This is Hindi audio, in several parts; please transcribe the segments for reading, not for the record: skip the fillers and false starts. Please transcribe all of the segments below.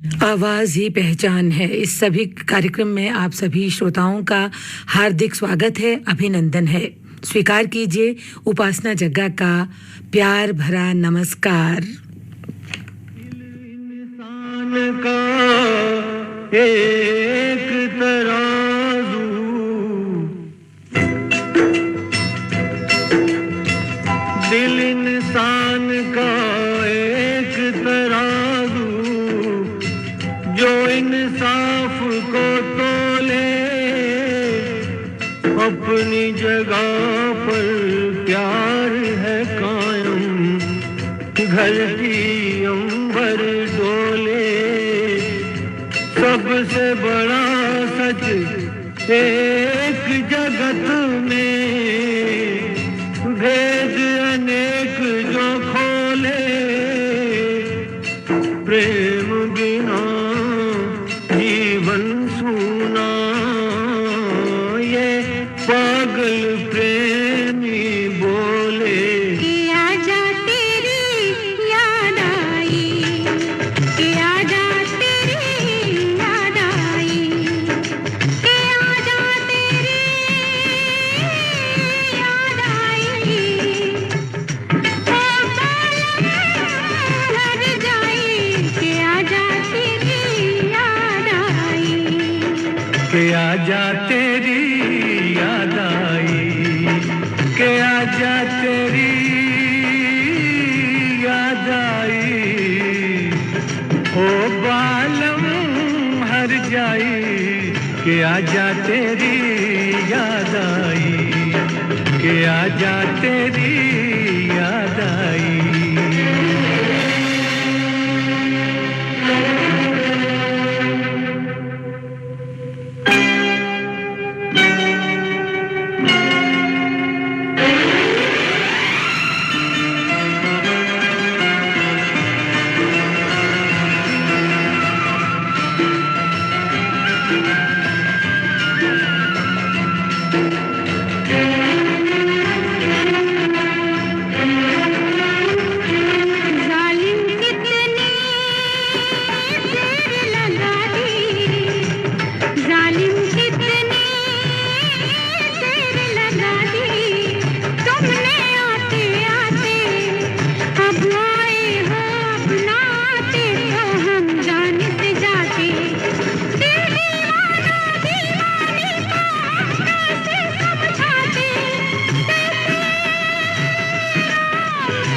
आवाज ही पहचान है। इस सभी कार्यक्रम में आप सभी श्रोताओं का हार्दिक स्वागत है, अभिनंदन है। स्वीकार कीजिए उपासना जग्गा का प्यार भरा नमस्कार। इंसान का एक तराजू, दिल इंसान का एक तराजू, जो इंसाफ को तोले, अपनी जगह पर प्यार है कायम, घर की अंबर डोले। सबसे बड़ा सच एक जगत में, भेद अनेक जो खोले, प्रेम बिना जीवन सूना, ये पागल प्रेमी बोले। कि आजा तेरी याद आई, कि आजा तेरी याद आई, कि आजा तेरी याद आई, ओ बालम हर जाई, कि आजा तेरी याद आई, के आजा तेरी याद आई, के आजा तेरी याद आई, ओ बालम हर जाई, के आजा तेरी याद आई, के आजा तेरी याद आई। जालिम कितने तेर लगा दी, जालिम कितने तेर लगा दी, तुमने आते आते अब आए हो अपना आते, तो हम जाने से जाते, दिल दीवाना दीवानी को कैसे समझाते,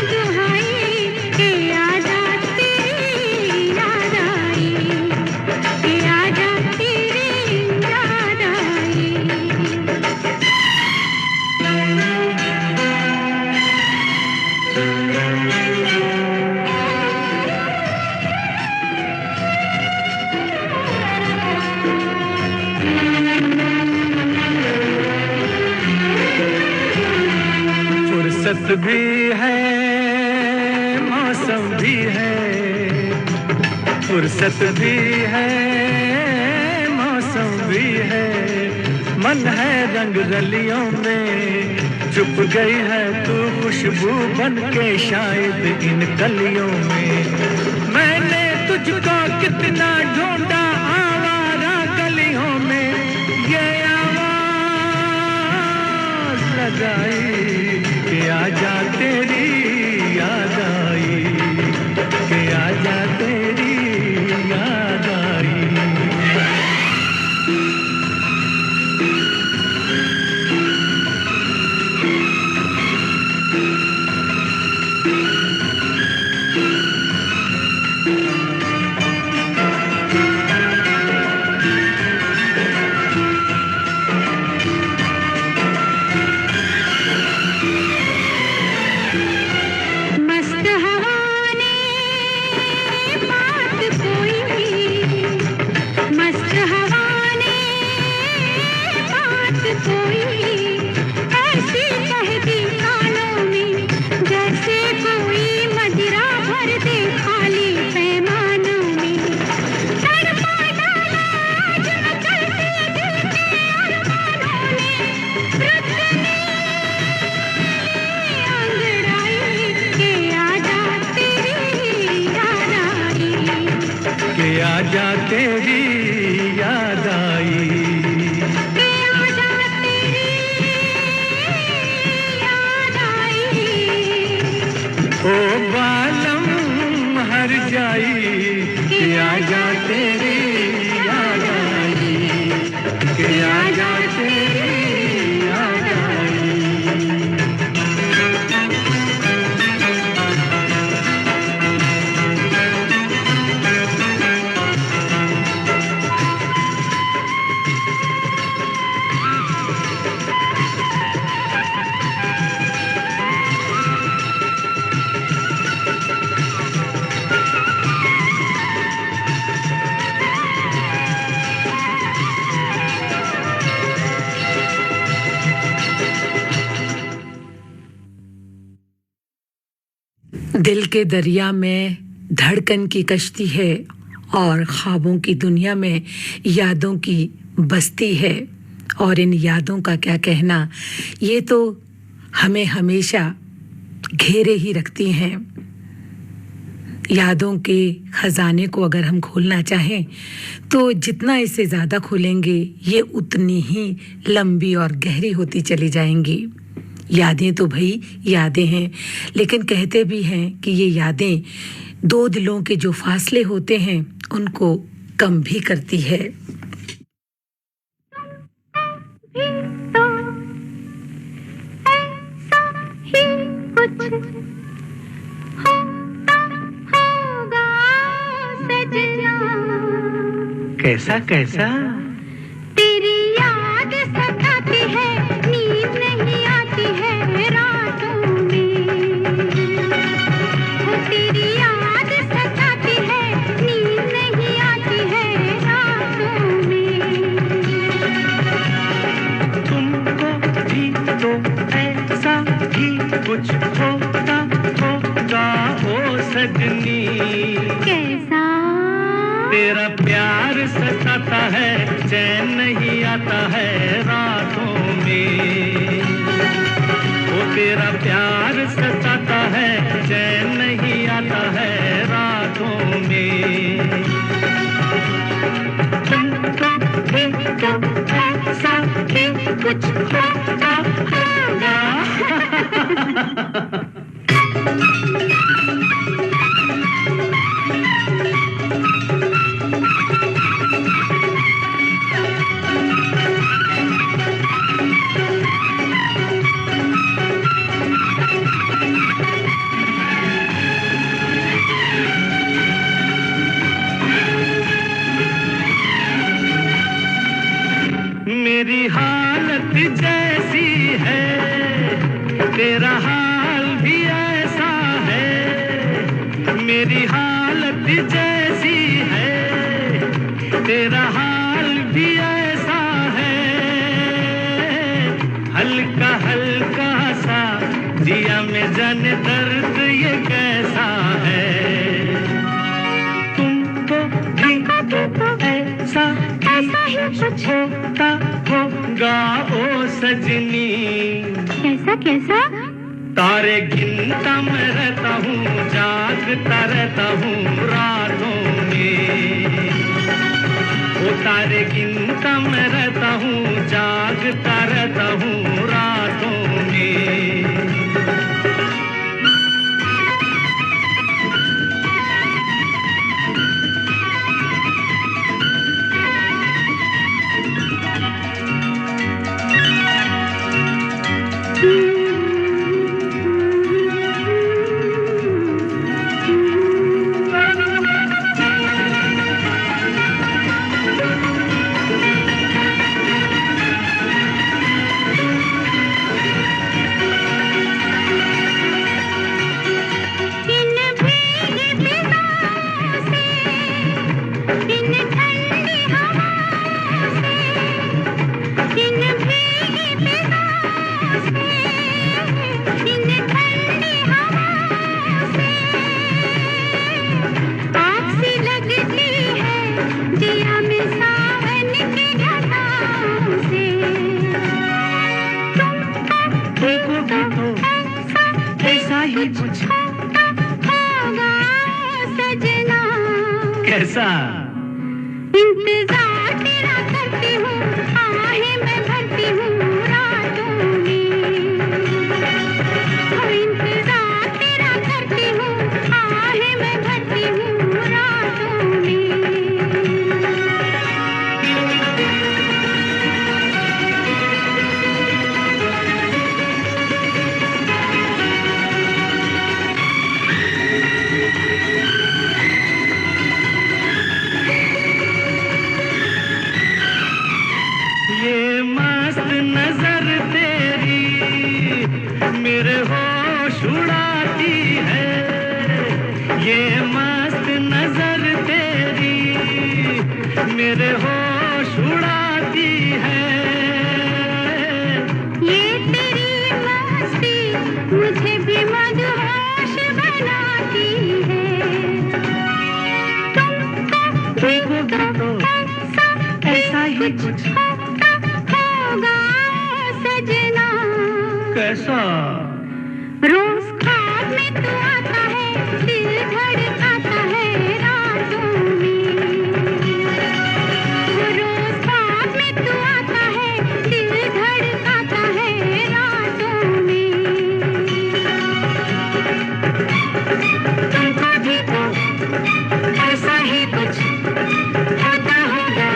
दुहाई के आजा तेरी याद आई, के आजा तेरी याद आई। फुर्सत भी है, मौसम भी है, फुर्सत भी है, मौसम भी है, मन है रंग रलियों में, चुप गई है तू खुशबू बन के शायद इन कलियों में। मैंने तुझको कितना ढूंढा आवारा गलियों में, ये आवाज लगाई कि आजा तेरी याद आई, कि आजा तेरी याद आई। मस्त आजा तेरी याद आई, के आजा तेरी याद आई, ओ बालम हर जाई कि आजा तेरी याद आई, कि आजा तेरी याद आई। दिल के दरिया में धड़कन की कश्ती है और ख्वाबों की दुनिया में यादों की बस्ती है। और इन यादों का क्या कहना, ये तो हमें हमेशा घेरे ही रखती हैं। यादों के खजाने को अगर हम खोलना चाहें तो जितना इससे ज़्यादा खोलेंगे ये उतनी ही लंबी और गहरी होती चली जाएंगी। यादें तो भाई यादें हैं, लेकिन कहते भी हैं कि ये यादें दो दिलों के जो फासले होते हैं उनको कम भी करती है। भी तो ऐसा ही कुछ होता होगा सजना, कैसा कैसा? तेरी याद सताती है, नींद नहीं आती है रातों में, वो तेरी याद सताती है, नींद नहीं आती है रातों में। तुमको भी तो ऐसा ही कुछ होता होगा ओ सजनी, कैसा? तेरा प्यार सताता है, चैन नहीं आता है रातों में, वो तेरा प्यार सताता है, चैन नहीं आता है रातों में। तुमको भी तो ऐसा ही कुछ होता होगा। मेरी हालत जैसी है, तेरा हाल भी ऐसा है, मेरी हालत जैसी है, तेरा हाल भी ऐसा है, हल्का हल्का सा जिया में जाने दर्द ये कैसा है। तुमको भी तो ऐसा ही कुछ होता होगा ओ सजनी, कैसा कैसा? तारे गिनता मैं रहता हूँ, जागता रहता हूँ रातों में, ओ तारे गिनता मैं रहता हूँ, जागता रहता हूँ रातों में। कुछ होगा सजना, कैसा? इंतजार तेरा करती हूँ, आहें मैं भरती हूँ रातों में। ओ इंतजार तेरा करती हूँ, आहें मैं भरती हूँ रातों में। ये मस्त नजर तेरी मेरे होश उड़ाती है, ये मस्त नजर तेरी मेरे होश उड़ाती है। ये तेरी मस्ती मुझे भी मदहोश बनाती है। तुमको भी तो ऐसा ही कुछ होगा सजना। कैसा? रोज ख्वाब में तू आता है, दिल धड़काता है रातों में। रोज ख्वाब में तू आता है, दिल धड़काता है रातों में। तुमको भी तो ऐसा ही कुछ होता होगा।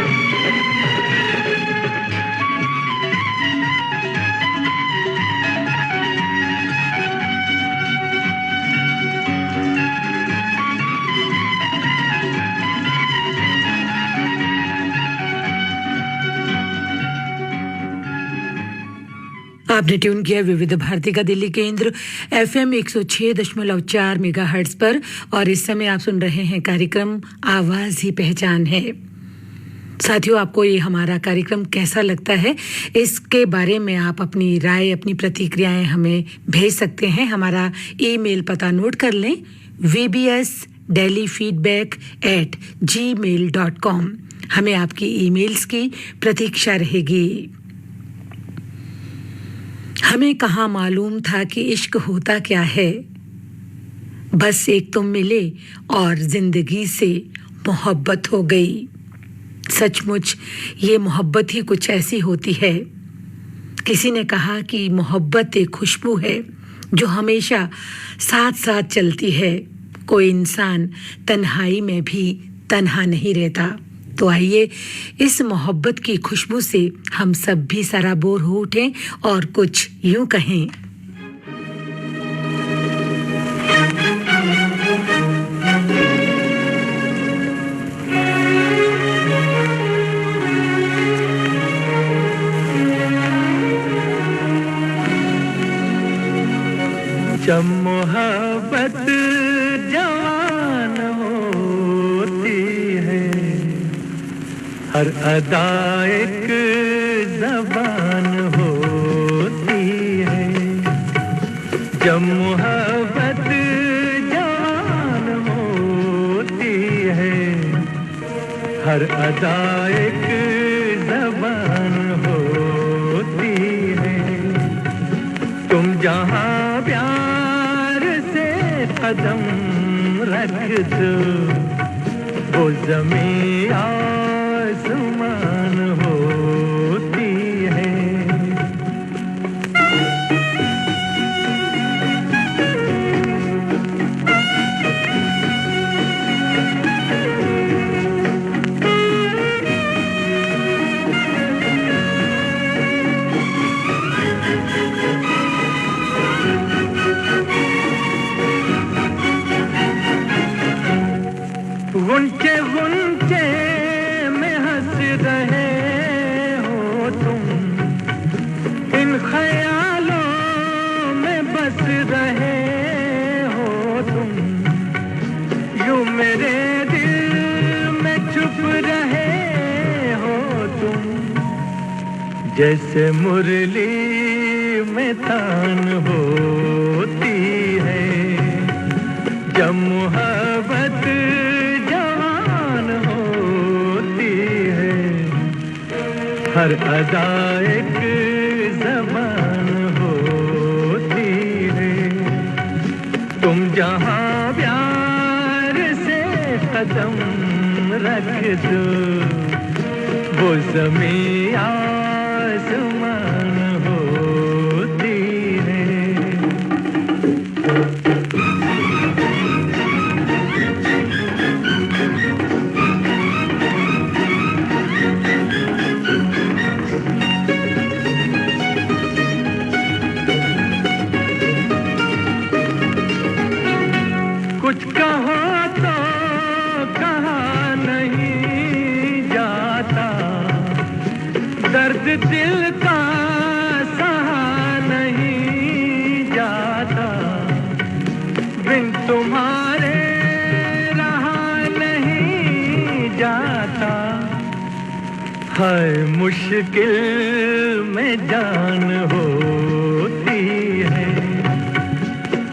आपने ट्यून किया विविध भारती का दिल्ली केंद्र FM 106.4 मेगाहर्ट्ज पर और इस समय आप सुन रहे हैं कार्यक्रम आवाज ही पहचान है। साथियों, आपको ये हमारा कार्यक्रम कैसा लगता है, इसके बारे में आप अपनी राय, अपनी प्रतिक्रियाएं हमें भेज सकते हैं। हमारा ईमेल पता नोट कर लें, vbsdelhifeedback@gmail.com। हमें आपकी ईमेल्स की प्रतीक्षा रहेगी। हमें कहाँ मालूम था कि इश्क होता क्या है, बस एक तुम मिले और जिंदगी से मोहब्बत हो गई। सचमुच ये मोहब्बत ही कुछ ऐसी होती है। किसी ने कहा कि मोहब्बत एक खुशबू है जो हमेशा साथ साथ चलती है। कोई इंसान तन्हाई में भी तन्हा नहीं रहता। तो आइए इस मोहब्बत की खुशबू से हम सब भी सराबोर हो उठें और कुछ यूं कहें। जब मोहब्बत जवान होती है, हर अदा एक ज़बान होती है। जब मोहब्बत जवान होती है, हर अदा एक ज़बान होती है। तुम जहाँ प्यार से कदम रख दो, वो ज़मीं आसमान होती है। गुंचे गुंचे में हंस रहे हो तुम, इन ख्यालों में बस रहे हो तुम। यूं मेरे दिल में छुप रहे हो तुम, जैसे मुरली में तान होती है। जब मोहब्बत हर अदा एक ज़बान होती है। तुम जहाँ प्यार से कदम रख दो, वो ज़मीं आसमान होती है। कुछ कहो तो कहा नहीं जाता, दर्द दिल का सहा नहीं जाता, बिन तुम्हारे रहा नहीं जाता। है मुश्किल में जान होती है,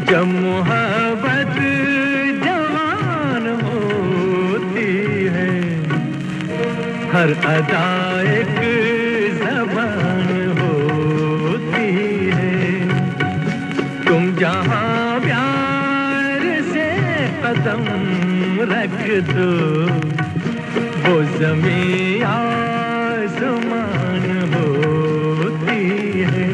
जब मोहब्बत जवान होती है। हर अदा एक ज़बान होती है। तुम जहाँ प्यार से कदम रख दो, वो ज़मीं आसमान होती है।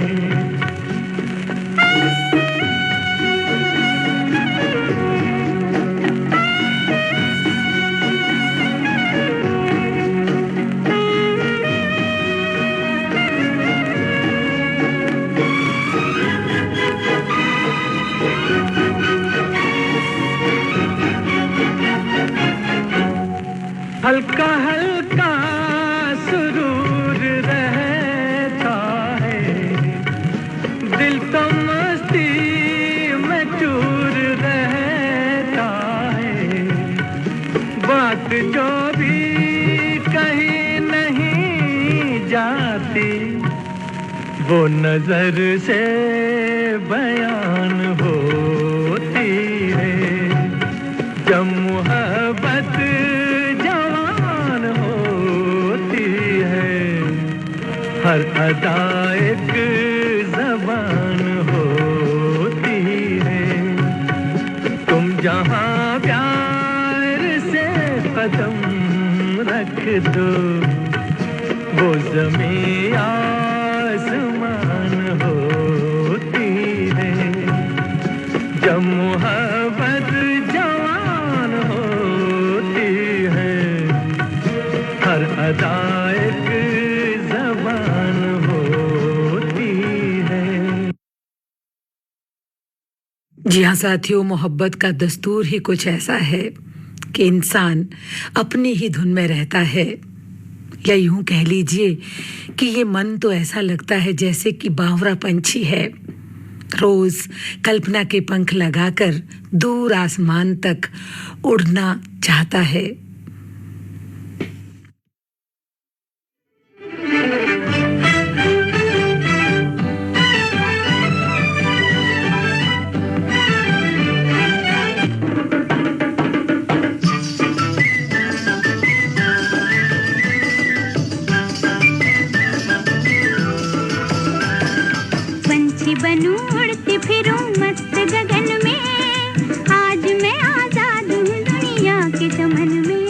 हल्का हल्का सुरूर रहता है, दिल तो मस्ती में चूर रहता है। बात जो भी कहीं नहीं जाती, वो नजर से बयान होती है। जब मोहब्बत हर अदा एक ज़बान होती है। तुम जहाँ प्यार से कदम रख दो, वो ज़मीं आसमान होती है। जब मोहब्बत जवान होती है, हर अदा एक जी हाँ साथियों, मोहब्बत का दस्तूर ही कुछ ऐसा है कि इंसान अपनी ही धुन में रहता है, या यूं कह लीजिए कि ये मन तो ऐसा लगता है जैसे कि बावरा पंछी है, रोज कल्पना के पंख लगाकर दूर आसमान तक उड़ना चाहता है। बनूं उड़ती फिरूं मस्त गगन में, आज मैं आजाद हूँ दुनिया के चमन में।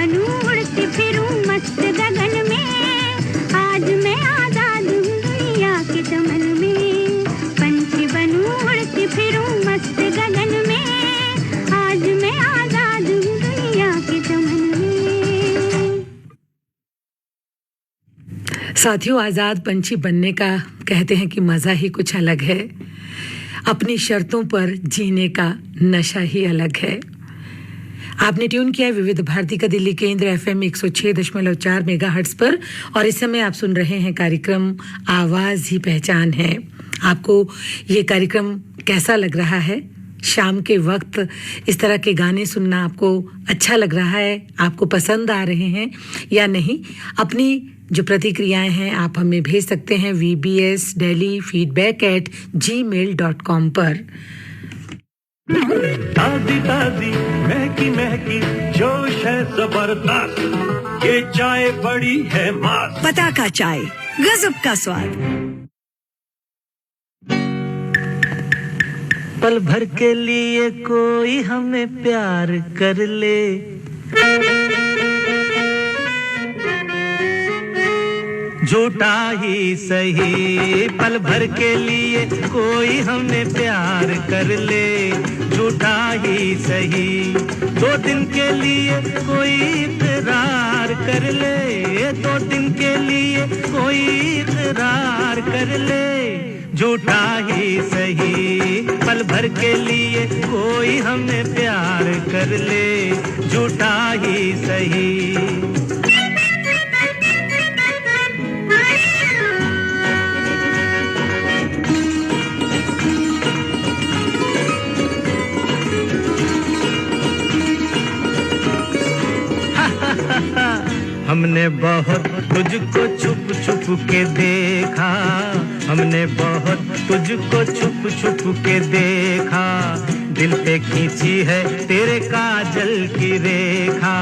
बनूं उड़ती फिरूं मस्त गगन में आज मैं आजाद हूँ दुनिया के चमन में पंछी बनूं उड़ती फिरूं मस्त गगन में आज मैं आजाद हूँ दुनिया के चमन में। साथियों, आजाद पंछी बनने का कहते हैं कि मजा ही कुछ अलग है। अपनी शर्तों पर जीने का नशा ही अलग है। आपने ट्यून किया है विविध भारती का दिल्ली केंद्र एफएम 106.4 मेगाहर्ट्ज पर और इस समय आप सुन रहे हैं कार्यक्रम आवाज ही पहचान है। आपको ये कार्यक्रम कैसा लग रहा है? शाम के वक्त इस तरह के गाने सुनना आपको अच्छा लग रहा है? आपको पसंद आ रहे हैं या नहीं? अपनी जो प्रतिक्रियाएं हैं आप हमें भेज सकते हैं vbsdelhifeedback@gmail.com पर। दादी दादी महकी महकी जोश है जबरदस्त ये चाय बड़ी है मस्त पता का चाय गजब का स्वाद। पल भर के लिए कोई हमें प्यार कर ले झूठा ही सही पल भर के लिए कोई हमें प्यार कर ले झूठा ही सही 2 दिन के लिए कोई इकरार कर ले 2 दिन के लिए कोई इकरार कर ले झूठा ही सही पल भर के लिए कोई हमें प्यार कर ले झूठा ही सही। हमने बहुत तुझको छुप छुप के देखा हमने बहुत तुझको छुप छुप के देखा दिल पे खींची है तेरे काजल की रेखा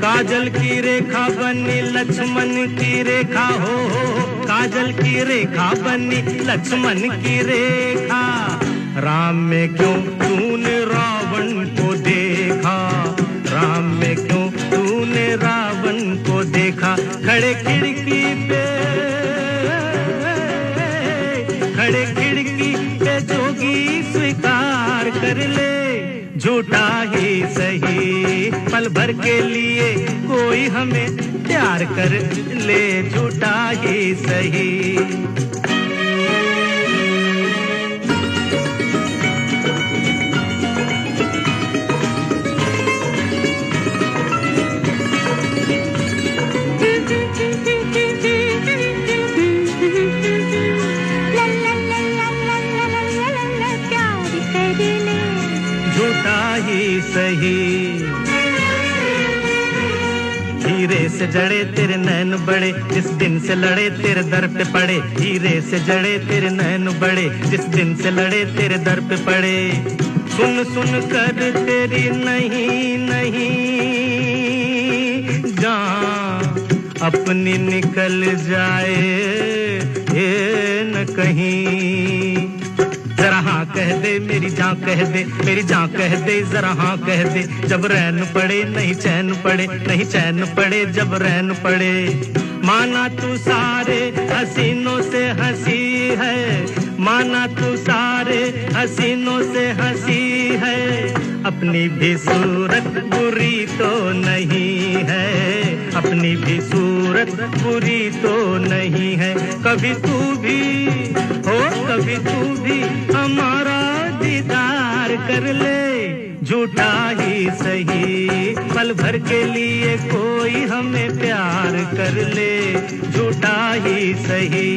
काजल की रेखा बनी लक्ष्मण की रेखा हो काजल की रेखा बनी लक्ष्मण की रेखा राम में क्यों तूने रावण को देखा राम में क्यों तूने रावण को देखा खड़े खिड़की पे जोगी स्वीकार कर ले झूठा ही सही पल भर के लिए कोई हमें प्यार कर ले झूठा ही सही। सही हीरे से जड़े तेरे नैन बड़े जिस दिन से लड़े तेरे दर पे पड़े हीरे से जड़े तेरे नैन बड़े जिस दिन से लड़े तेरे दर पे पड़े सुन सुन कर तेरी नहीं नहीं जान अपनी निकल जाए ये न कहीं जरा हाँ कह दे मेरी जान कह दे मेरी जान कह दे जरा हाँ कह दे जब रैन पड़े नहीं चैन पड़े नहीं चैन पड़े जब रैन पड़े माना तू सारे हसीनों से हंसी है माना तू सारे हसीनों से हंसी है अपनी भी सूरत बुरी तो नहीं है अपनी भी सूरत बुरी तो नहीं है कभी तू भी हो कभी तू भी हमारा दीदार कर ले झूठा ही सही पल भर के लिए कोई हमें प्यार कर ले झूठा ही सही।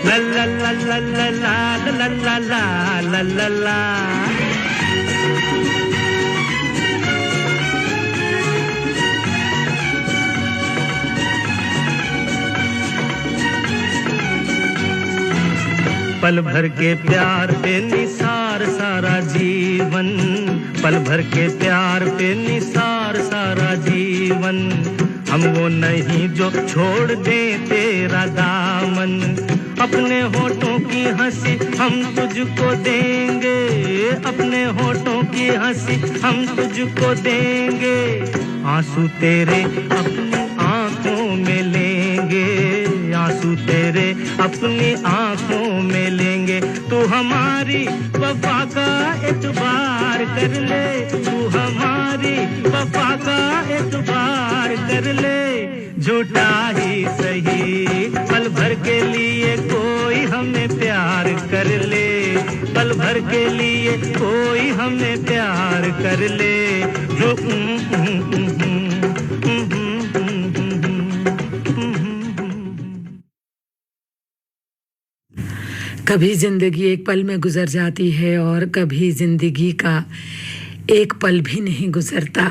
La la la la la la la la la la la पल भर के प्यार पे निसार सारा जीवन पल भर के प्यार पे निसार सारा जीवन जीवन, हम वो नहीं जो छोड़ दे तेरा दामन। अपने होठों की हंसी हम तुझको देंगे, अपने होठों की हंसी हम तुझको देंगे। आंसू तेरे अपनी आंखों में लेंगे, आंसू तेरे अपनी आंखों में लेंगे। तू हमारी वफा का एतबार कर ले, तू हमारी वफा का एतबार कर ले। झूठा ही सही पल भर के लिए कोई हमें प्यार कर ले, पल भर के लिए कोई हमें प्यार कर ले। जो कभी जिंदगी एक पल में गुजर जाती है और कभी जिंदगी का एक पल भी नहीं गुजरता।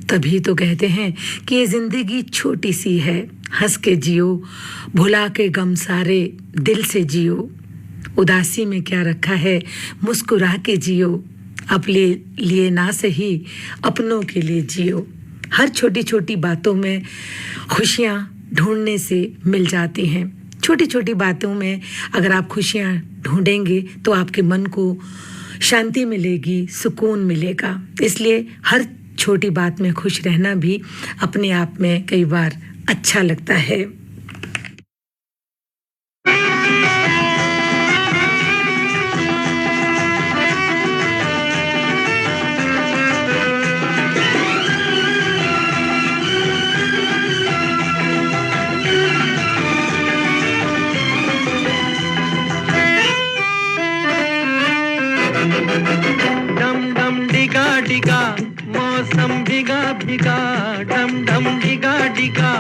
तभी तो कहते हैं कि ये जिंदगी छोटी सी है, हंस के जियो, भुला के गम सारे दिल से जियो। उदासी में क्या रखा है, मुस्कुरा के जियो, अपने लिए ना सही अपनों के लिए जियो। हर छोटी छोटी बातों में खुशियाँ ढूंढने से मिल जाती हैं। छोटी छोटी बातों में अगर आप खुशियाँ ढूंढेंगे तो आपके मन को शांति मिलेगी, सुकून मिलेगा। इसलिए हर छोटी बात में खुश रहना भी अपने आप में कई बार अच्छा लगता है। मौसम भीगा भीगा, डम डम भीगा भीगा,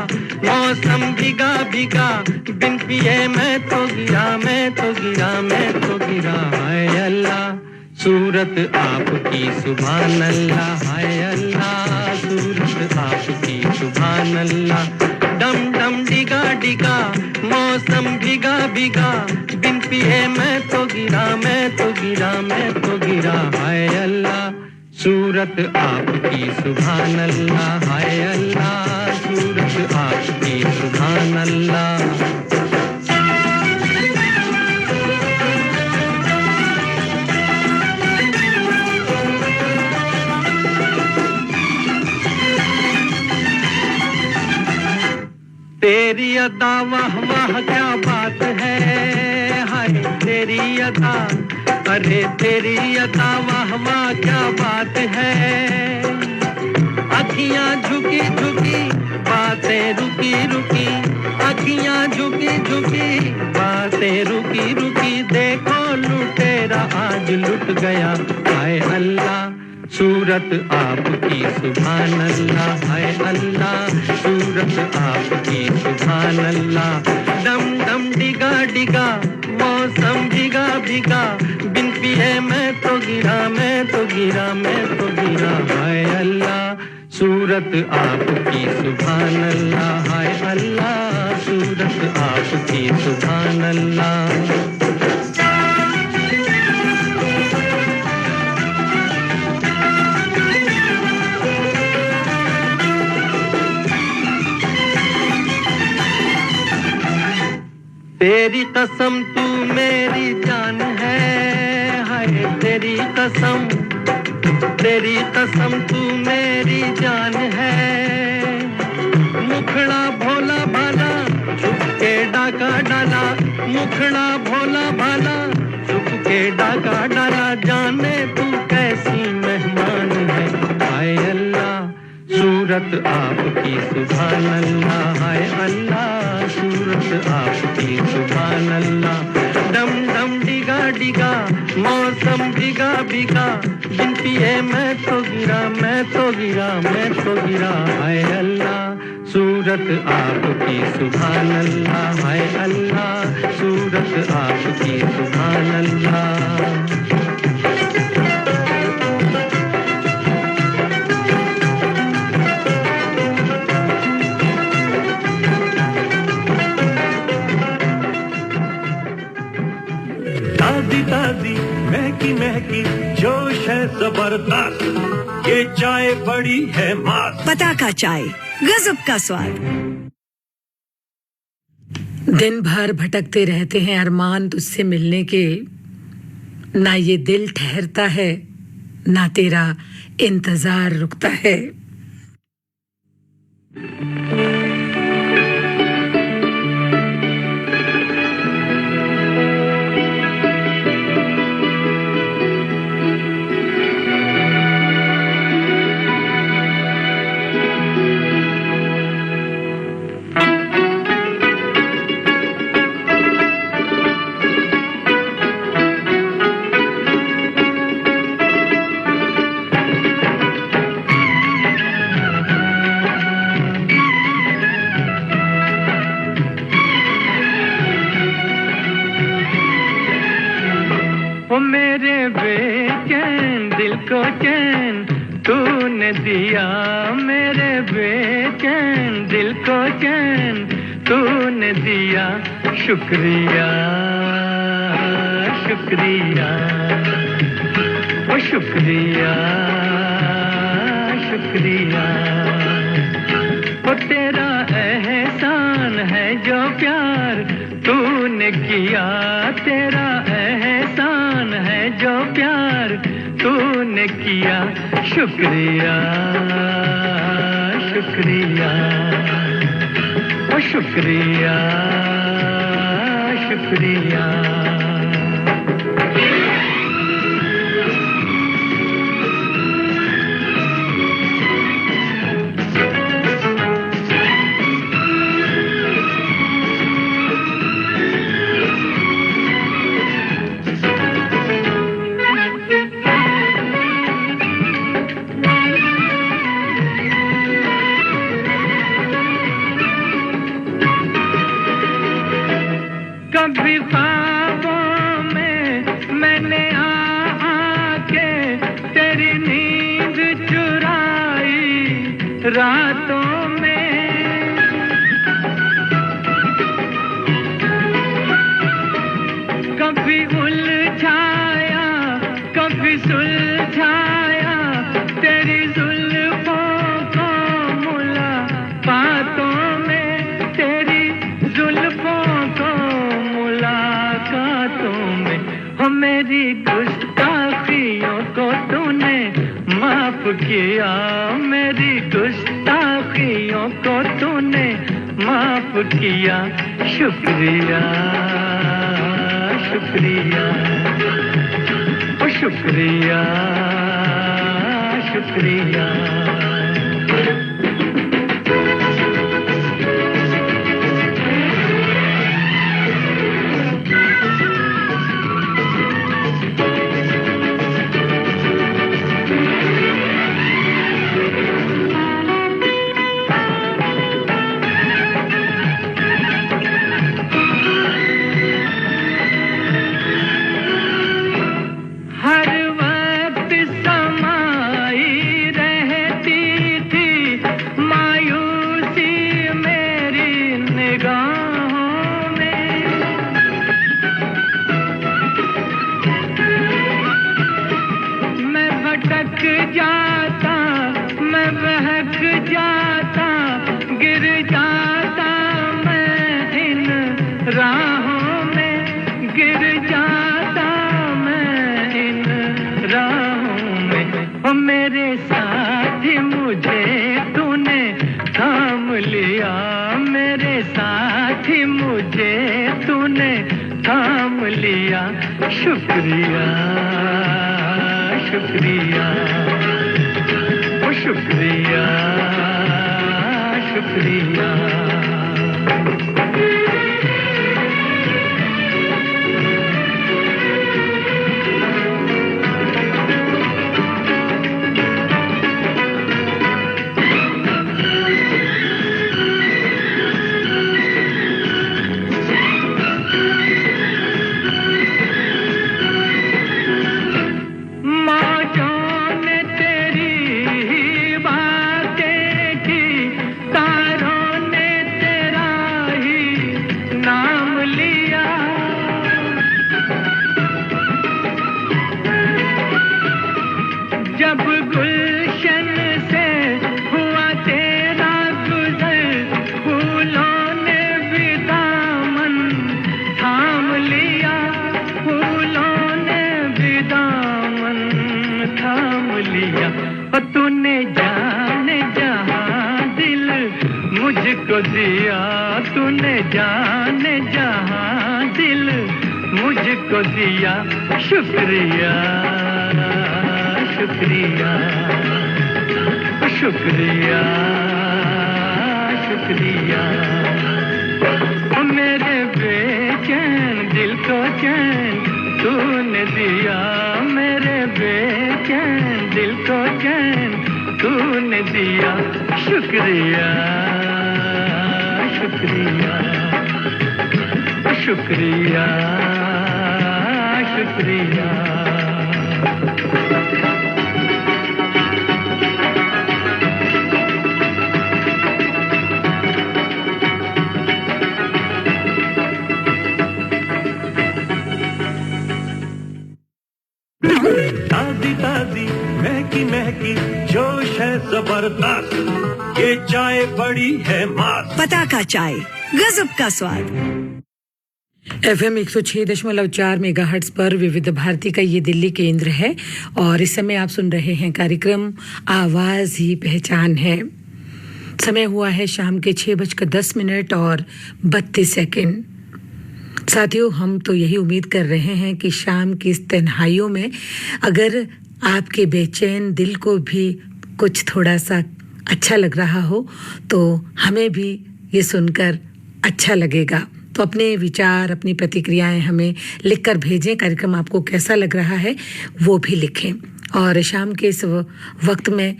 मौसम भीगा भीगा। बिन पिए मैं तो गिरा, मैं तो गिरा, मैं तो गिरा। हाय अल्लाह सूरत आपकी सुभान अल्लाह, हाय अल्लाह सूरत आपकी सुभान अल्लाह। डम डम डिगा डिगा, मौसम भीगा भीगा। बिन पिए मैं तो गिरा, मैं तो गिरा, मैं तो गिरा। हाय अल्लाह सूरत आपकी सुभान अल्लाह, हाय अल्लाह सूरत आपकी सुभान अल्लाह। तेरी अदा वाह वाह क्या बात है, हाय तेरी अदा, अरे तेरी अदा वाह वाह क्या बात है। अखियां झुकी झुकी, बातें रुकी रुकी, अखियां झुकी झुकी, बातें रुकी रुकी। देखो लुटेरा आज लुट गया, हाय अल्लाह सूरत आपकी सुभान अल्लाह, हाय अल्लाह सूरत आपकी सुभान अल्लाह। डम डम डिगा डिगा, मौसम भीगा भीगा। बिन पिए मैं तो गिरा, मैं तो गिरा, मैं तो गिरा। हाय अल्लाह सूरत आपकी सुभान अल्लाह, हाय अल्लाह सूरत आपकी सुभान अल्लाह। तेरी कसम तू मेरी जान है, हाय तेरी कसम, तेरी कसम तू मेरी जान है। मुखड़ा भोला भाला छुप के डाका डाला, मुखड़ा भोला भाला छुप के डाका डाला। जाने तू कैसी मेहमान है, हाय अल्लाह सूरत आपकी सुभान अल्लाह, हाय अल्लाह सूरत आपकी सुभान अल्लाह। डम डम डिगा डिगा, मौसम भीगा भीगा। बिन पिए मैं तो गिरा, मैं तो गिरा, मैं तो गिरा। हाय अल्लाह सूरत आपकी सुभान अल्लाह, हाय अल्लाह सूरत आपकी सुभान अल्लाह। ताजी ताजी महकी महकी जोश है जबरदस्त, ये चाय बड़ी है मस्त। पताका चाय गजब का स्वाद। दिन भर भटकते रहते हैं अरमान तुझसे मिलने के, ना ये दिल ठहरता है ना तेरा इंतजार रुकता है। वो मेरे बेचैन दिल को चैन तूने दिया, मेरे बेचैन दिल को चैन तूने दिया। शुक्रिया शुक्रिया ओ शुक्रिया शुक्रिया। वो तेरा एहसान है जो प्यार तूने किया, तेरा एहसान है जो प्यार तूने किया। शुक्रिया शुक्रिया ओ शुक्रिया शुक्रिया। कभी ख्वाबों में मैंने आके तेरी नींद चुराई रातों में। कभी उलझाया कभी सुलझाया तेरी जुल्फों को मुलाकातों में, तेरी जुल्फों को मुलाकातों में। हो मेरी गुस्ताखियों को तूने माफ किया, मेरी गुस्ताखियों को तूने माफ किया। शुक्रिया शुक्रिया ओ शुक्रिया शुक्रिया। हर वक्त समाई रहती थी मायूसी मेरी निगाहों में। मैं भटक जाता मैं बहक जाता गिर जाता मैं इन राहों में, गिर जाता राहों में। ओ मेरे साथ मुझे तूने थाम लिया, मेरे साथ मुझे तूने थाम लिया। शुक्रिया शुक्रिया ओ शुक्रिया शुक्रिया। तारों ने मुझको दिया तूने जाने जहां दिल मुझको दिया शुक्रिया शुक्रिया शुक्रिया शुक्रिया मेरे बेचैन दिल को चैन तूने दिया मेरे बेचैन दिल को चैन तूने दिया शुक्रिया शुक्रिया शुक्रिया शुक्रिया ताजी ताजी महकी महकी जोश है जबरदस्त ये चाय बड़ी है मस्त पताका चाय गजब का स्वाद। FM 106.4 मेगाहर्ट्ज पर विविध भारती का ये दिल्ली केंद्र है और इस समय आप सुन रहे हैं कार्यक्रम आवाज ही पहचान है। समय हुआ है शाम के 6:10 और 32 सेकंड। साथियों, हम तो यही उम्मीद कर रहे हैं कि शाम की इस तन्हाइयों में अगर आपके बेचैन दिल को भी कुछ थोड़ा सा अच्छा लग रहा हो तो हमें भी ये सुनकर अच्छा लगेगा। तो अपने विचार, अपनी प्रतिक्रियाएं हमें लिखकर भेजें। कार्यक्रम आपको कैसा लग रहा है वो भी लिखें। और शाम के इस वक्त में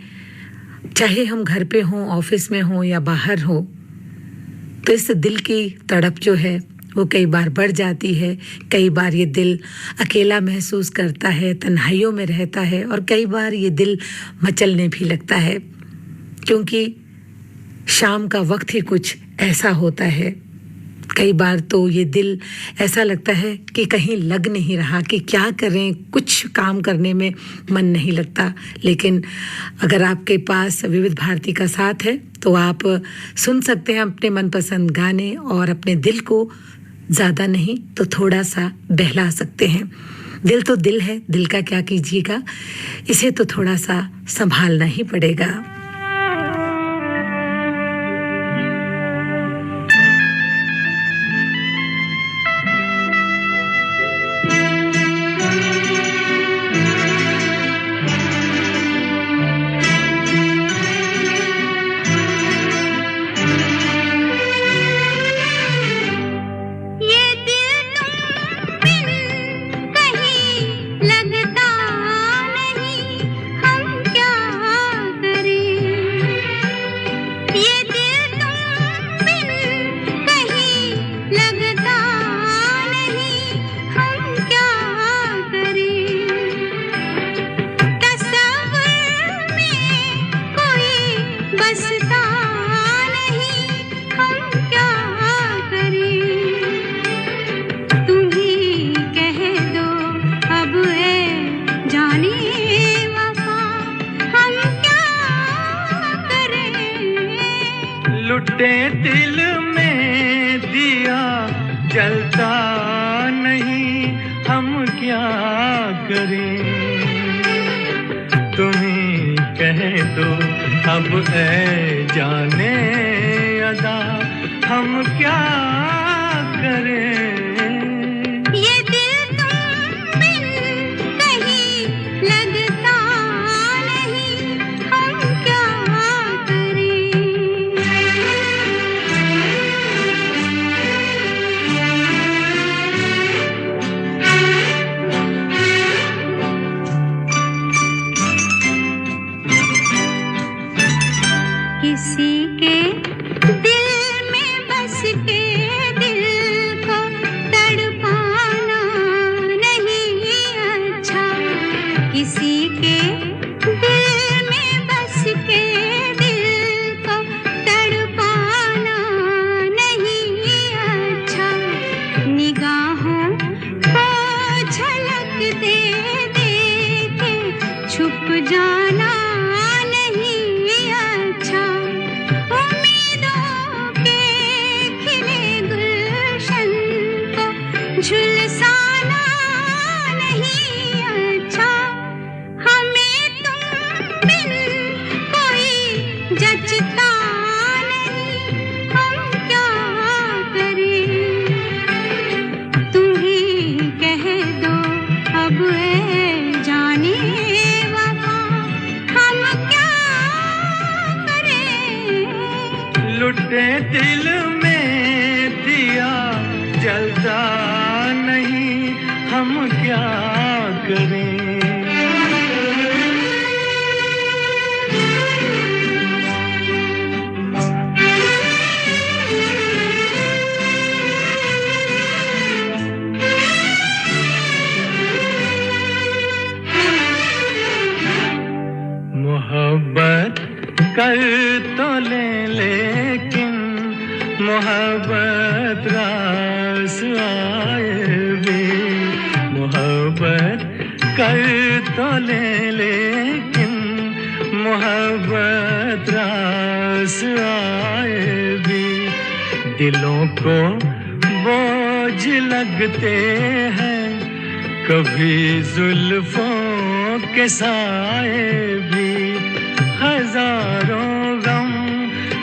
चाहे हम घर पे हों, ऑफिस में हों या बाहर हों, तो इस दिल की तड़प जो है वो कई बार बढ़ जाती है। कई बार ये दिल अकेला महसूस करता है, तन्हाइयों में रहता है और कई बार ये दिल मचलने भी लगता है, क्योंकि शाम का वक्त ही कुछ ऐसा होता है। कई बार तो ये दिल ऐसा लगता है कि कहीं लग नहीं रहा कि क्या करें, कुछ काम करने में मन नहीं लगता। लेकिन अगर आपके पास विविध भारती का साथ है तो आप सुन सकते हैं अपने मनपसंद गाने और अपने दिल को ज़्यादा नहीं तो थोड़ा सा बहला सकते हैं। दिल तो दिल है, दिल का क्या कीजिएगा, इसे तो थोड़ा सा संभालना ही पड़ेगा। लगता नहीं हम क्या लुटे दिल में दिया जलता नहीं, हम क्या करें। तुम्ही कह दो अब ऐ जाने अदा, हम क्या करें। किसी के दिल में बस के दिल को लुटे दिल में दिया जलता नहीं, हम क्या करें। मोहब्बत कर तो ले लेकिन मोहब्बत रास आए भी। मोहब्बत कर तो ले लेकिन मोहब्बत रास आए भी। दिलों को बोझ लगते हैं कभी जुल्फों के साए भी। हजारों गम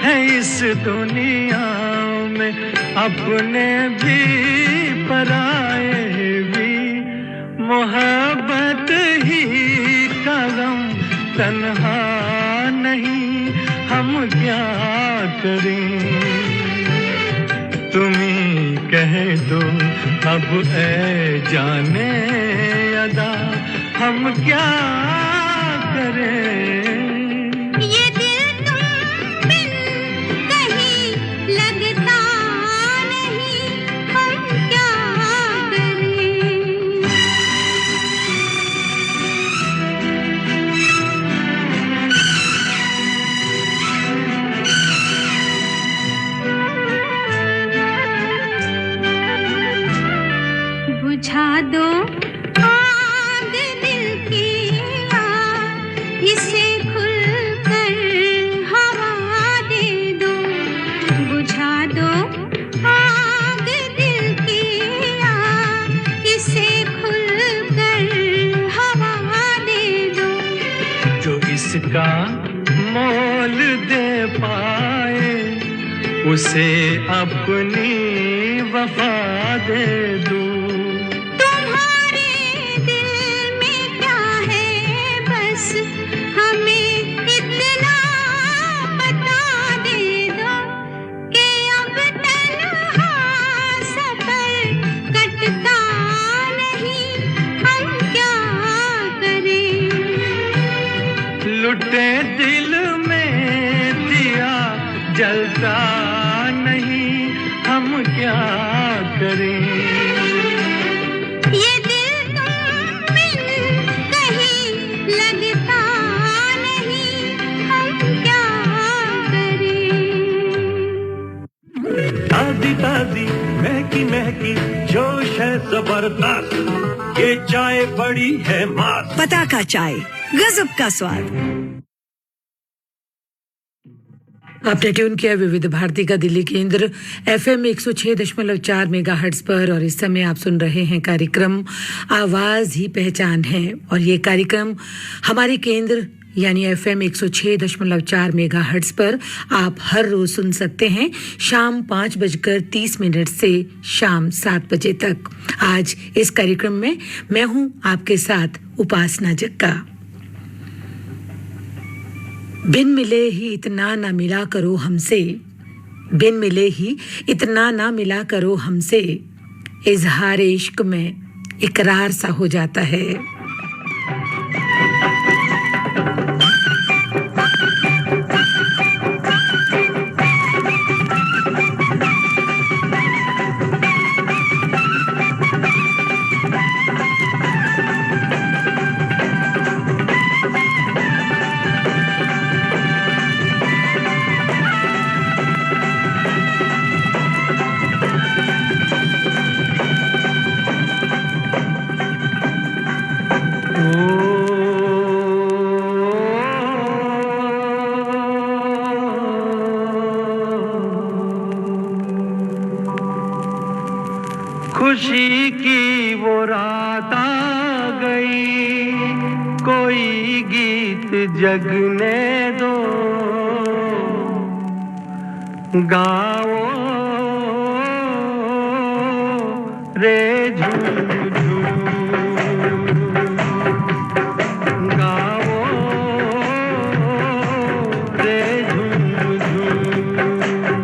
है इस दुनिया में, अपने भी पराए भी। मोहब्बत ही का गम तन्हा नहीं, हम क्या करें। तुम ही कह दो अब ऐ जाने अदा, हम क्या करें। ये दिल तुम बिन कहीं लगता नहीं, हम क्या करें। बुझा दो आग दिल की आग, इसे खुलकर हवा दे दो। बुझा दो आग दिल की आग, इसे खुलकर हवा दे दो। जो इसका मोल दे पाए उसे अपनी वफा दे दो। तुम्हारे दिल में क्या है बस हमें इतना बता दे दो, कि अब तन्हा सफर कटता नहीं, हम क्या करें। लुटे दिल में दिया जलता नहीं, हम क्या करें। ये दिल तुम बिन कहीं लगता नहीं, हम क्या करें। ताजी ताजी महकी महकी जोश है जबरदस्त, ये चाय बड़ी है मस्त। पताका चाय, गजब का स्वाद। आपने ट्यून किया विविध भारती का दिल्ली केंद्र FM 106.4 मेगाहर्ट्ज पर, और इस समय आप सुन रहे हैं कार्यक्रम आवाज ही पहचान है। और ये कार्यक्रम हमारे केंद्र यानी FM 106.4 मेगाहर्ट्ज पर आप हर रोज सुन सकते हैं शाम 5:30 से शाम 7 बजे तक। आज इस कार्यक्रम में मैं हूं आपके साथ उपासना जग्गा। बिन मिले ही इतना ना मिला करो हमसे, बिन मिले ही इतना ना मिला करो हमसे, इजहार इश्क में इकरार सा हो जाता है। खुशी की वो रात आ गई, कोई गीत जगने दो। गाओ रे झूम झूम, गाओ रे झूम झूम।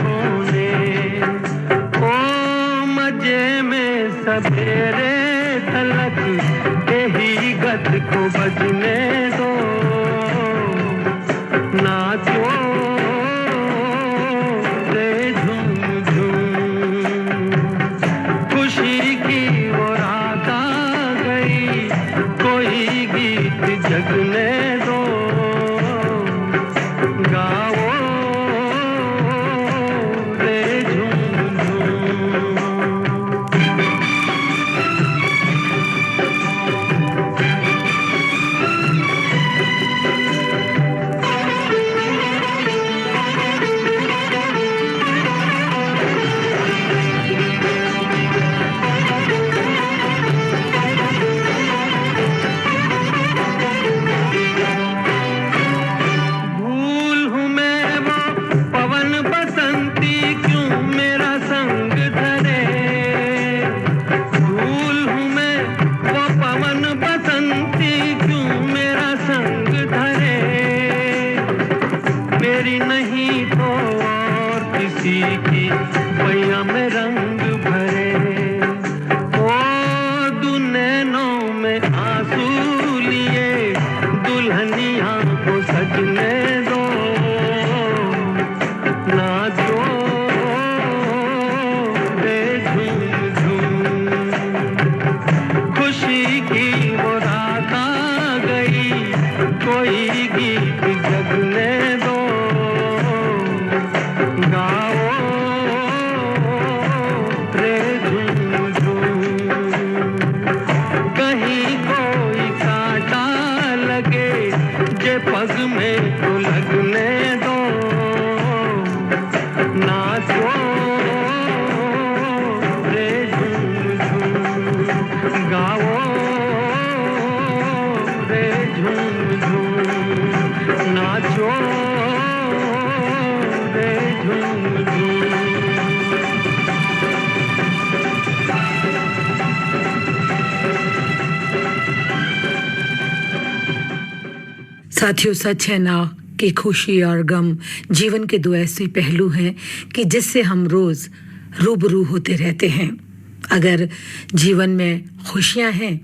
होने ओ मजे में सवेरे तलक यही गत को बजने दो नाचो रे झूम झूम खुशी की वो रात आ गई कोई गीत जगने दो गाओ रे झूम झूम मेरी नहीं तो और किसी की पैया में रंग भरे ओ दुनैनों में आंसू लिए दुल्हनिया को सजने दो नाचो रे झूम झूम खुशी की वो रात आ गई कोई गीत जगने दो गाओ रे झूम झूम कहीं कोई कांटा लगे जे पग में तो लगने दो नाचो रे झूम झूम गाओ रे झूम झूम नाचो रे झूम झूम साथियों, सच है ना कि खुशी और गम जीवन के दो ऐसे पहलू हैं कि जिससे हम रोज रूबरू होते रहते हैं। अगर जीवन में खुशियां हैं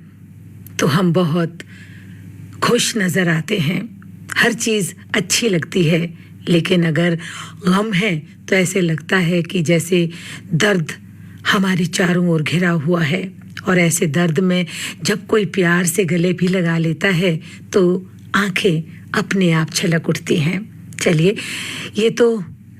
तो हम बहुत खुश नजर आते हैं, हर चीज़ अच्छी लगती है, लेकिन अगर गम है तो ऐसे लगता है कि जैसे दर्द हमारे चारों ओर घिरा हुआ है। और ऐसे दर्द में जब कोई प्यार से गले भी लगा लेता है तो आंखें अपने आप छलक उठती हैं। चलिए, ये तो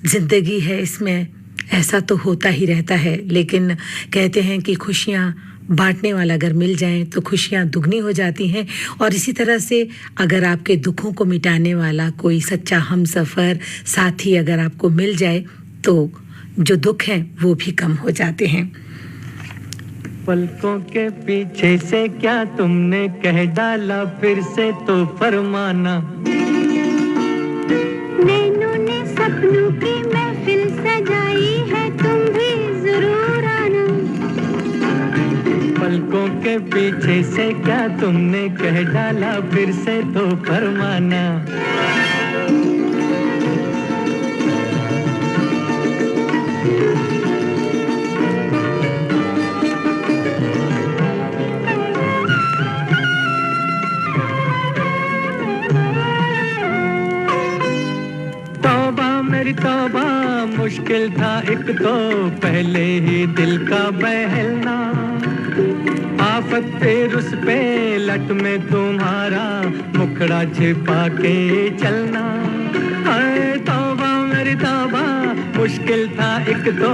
जिंदगी है, इसमें ऐसा तो होता ही रहता है, लेकिन कहते हैं कि खुशियाँ बांटने वाला अगर मिल जाए तो खुशियाँ दुगनी हो जाती हैं। और इसी तरह से अगर आपके दुखों को मिटाने वाला कोई सच्चा हमसफ़र साथी अगर आपको मिल जाए तो जो दुख हैं वो भी कम हो जाते हैं। पलकों के पीछे से क्या तुमने कह डाला, फिर से तो फरमाना। नैनों ने सपनों की महफिल सजाई है, तुम भी जरूर आना। पलकों के पीछे से क्या तुमने कह डाला, फिर से तो फरमाना। मेरी तौबा मुश्किल था एक तो पहले ही दिल का बहलना। आफत पे रुस पे लट में तुम्हारा मुखड़ा छिपा के चलना। हाय तौबा मेरी तौबा मुश्किल था एक तो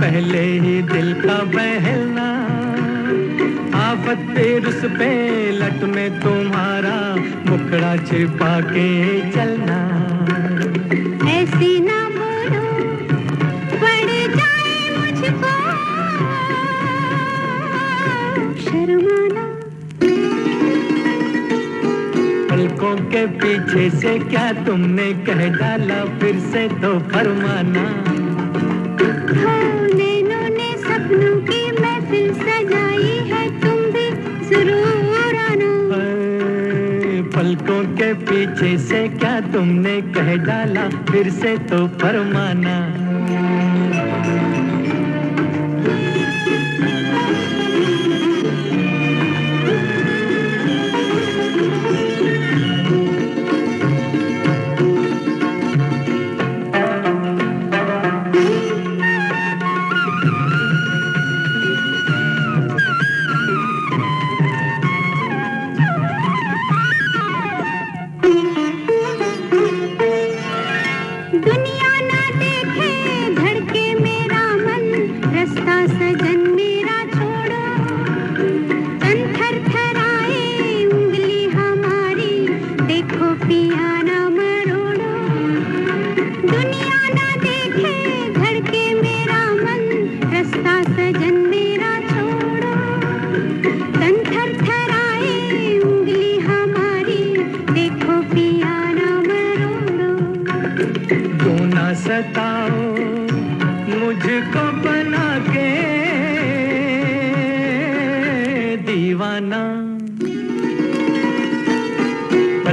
पहले ही दिल का बहलना। आफत पे रुस पे लट में तुम्हारा मुखड़ा छिपा के चलना। ऐसी ना बोलो पड़ जाए मुझको शर्माना। पलकों के पीछे से क्या तुमने कह डाला, फिर से तो फरमाना। नैनों ने सपनों की महफिल सजाई है, तुम भी जरूर आना। पलकों के पीछे से क्या तुमने कह डाला, फिर से तो फरमाना।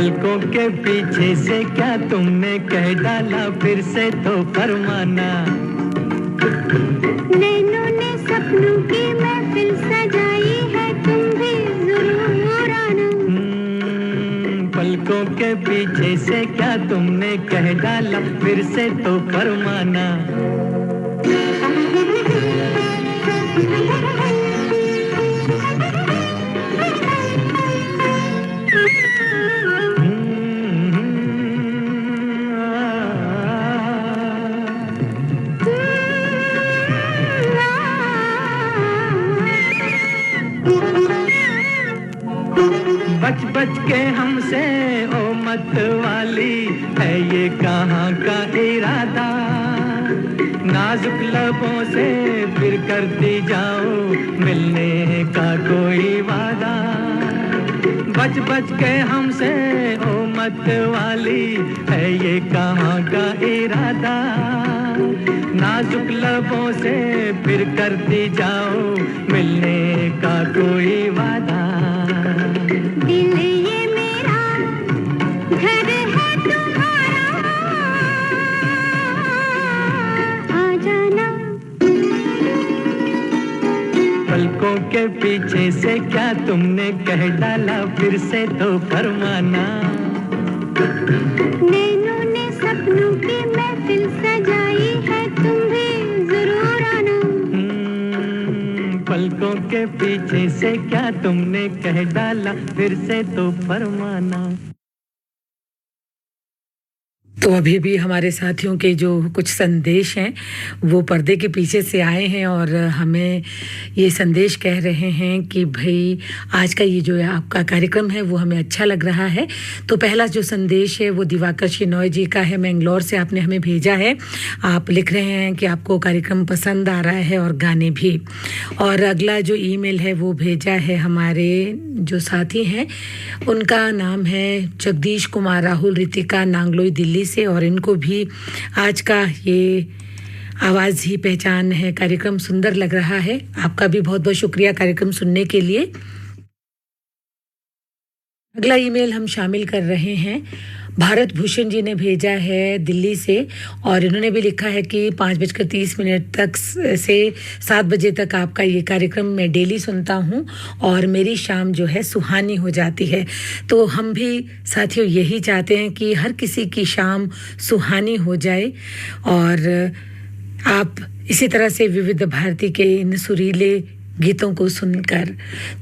पलकों के पीछे से क्या तुमने कह डाला, फिर से तो फरमाना। नैनों ने सपनों की महफिल सजाई है, तुम भी जरूर आना। पलकों के पीछे से क्या तुमने कह डाला, फिर से तो फरमाना। बच बच के हमसे ओ मत वाली, है ये कहाँ का इरादा। नाजुक लबों से फिर करती जाओ मिलने का कोई वादा। बच बच के हमसे ओ मत वाली, है ये कहाँ का इरादा। नाजुक लबों से फिर करती जाओ मिलने का कोई वादा। दिल ये मेरा घर है तुम्हारा, आ जाना। पलकों के पीछे से क्या तुमने कह डाला, फिर से तो फरमाना। नैनों ने सपनों की महफिल सजाई है, तुम भी जरूर आना। पलकों के पीछे से क्या तुमने कह डाला, फिर से तो फरमाना। तो अभी भी हमारे साथियों के जो कुछ संदेश हैं वो पर्दे के पीछे से आए हैं और हमें ये संदेश कह रहे हैं कि भाई आज का ये जो आपका कार्यक्रम है वो हमें अच्छा लग रहा है। तो पहला जो संदेश है वो दिवाकर शिनॉय जी का है, मैंगलोर से आपने हमें भेजा है। आप लिख रहे हैं कि आपको कार्यक्रम पसंद आ रहा है और गाने भी। और अगला जो ईमेल है वो भेजा है हमारे जो साथी हैं, उनका नाम है जगदीश कुमार राहुल रितिका नांगलोई दिल्ली से, और इनको भी आज का ये आवाज़ ही पहचान है कार्यक्रम सुंदर लग रहा है। आपका भी बहुत बहुत शुक्रिया कार्यक्रम सुनने के लिए। अगला ईमेल हम शामिल कर रहे हैं, भारत भूषण जी ने भेजा है दिल्ली से, और इन्होंने भी लिखा है कि 5:30 तक से 7 बजे तक आपका ये कार्यक्रम मैं डेली सुनता हूँ और मेरी शाम जो है सुहानी हो जाती है। तो हम भी साथियों यही चाहते हैं कि हर किसी की शाम सुहानी हो जाए, और आप इसी तरह से विविध भारती के इन सुरीले गीतों को सुनकर।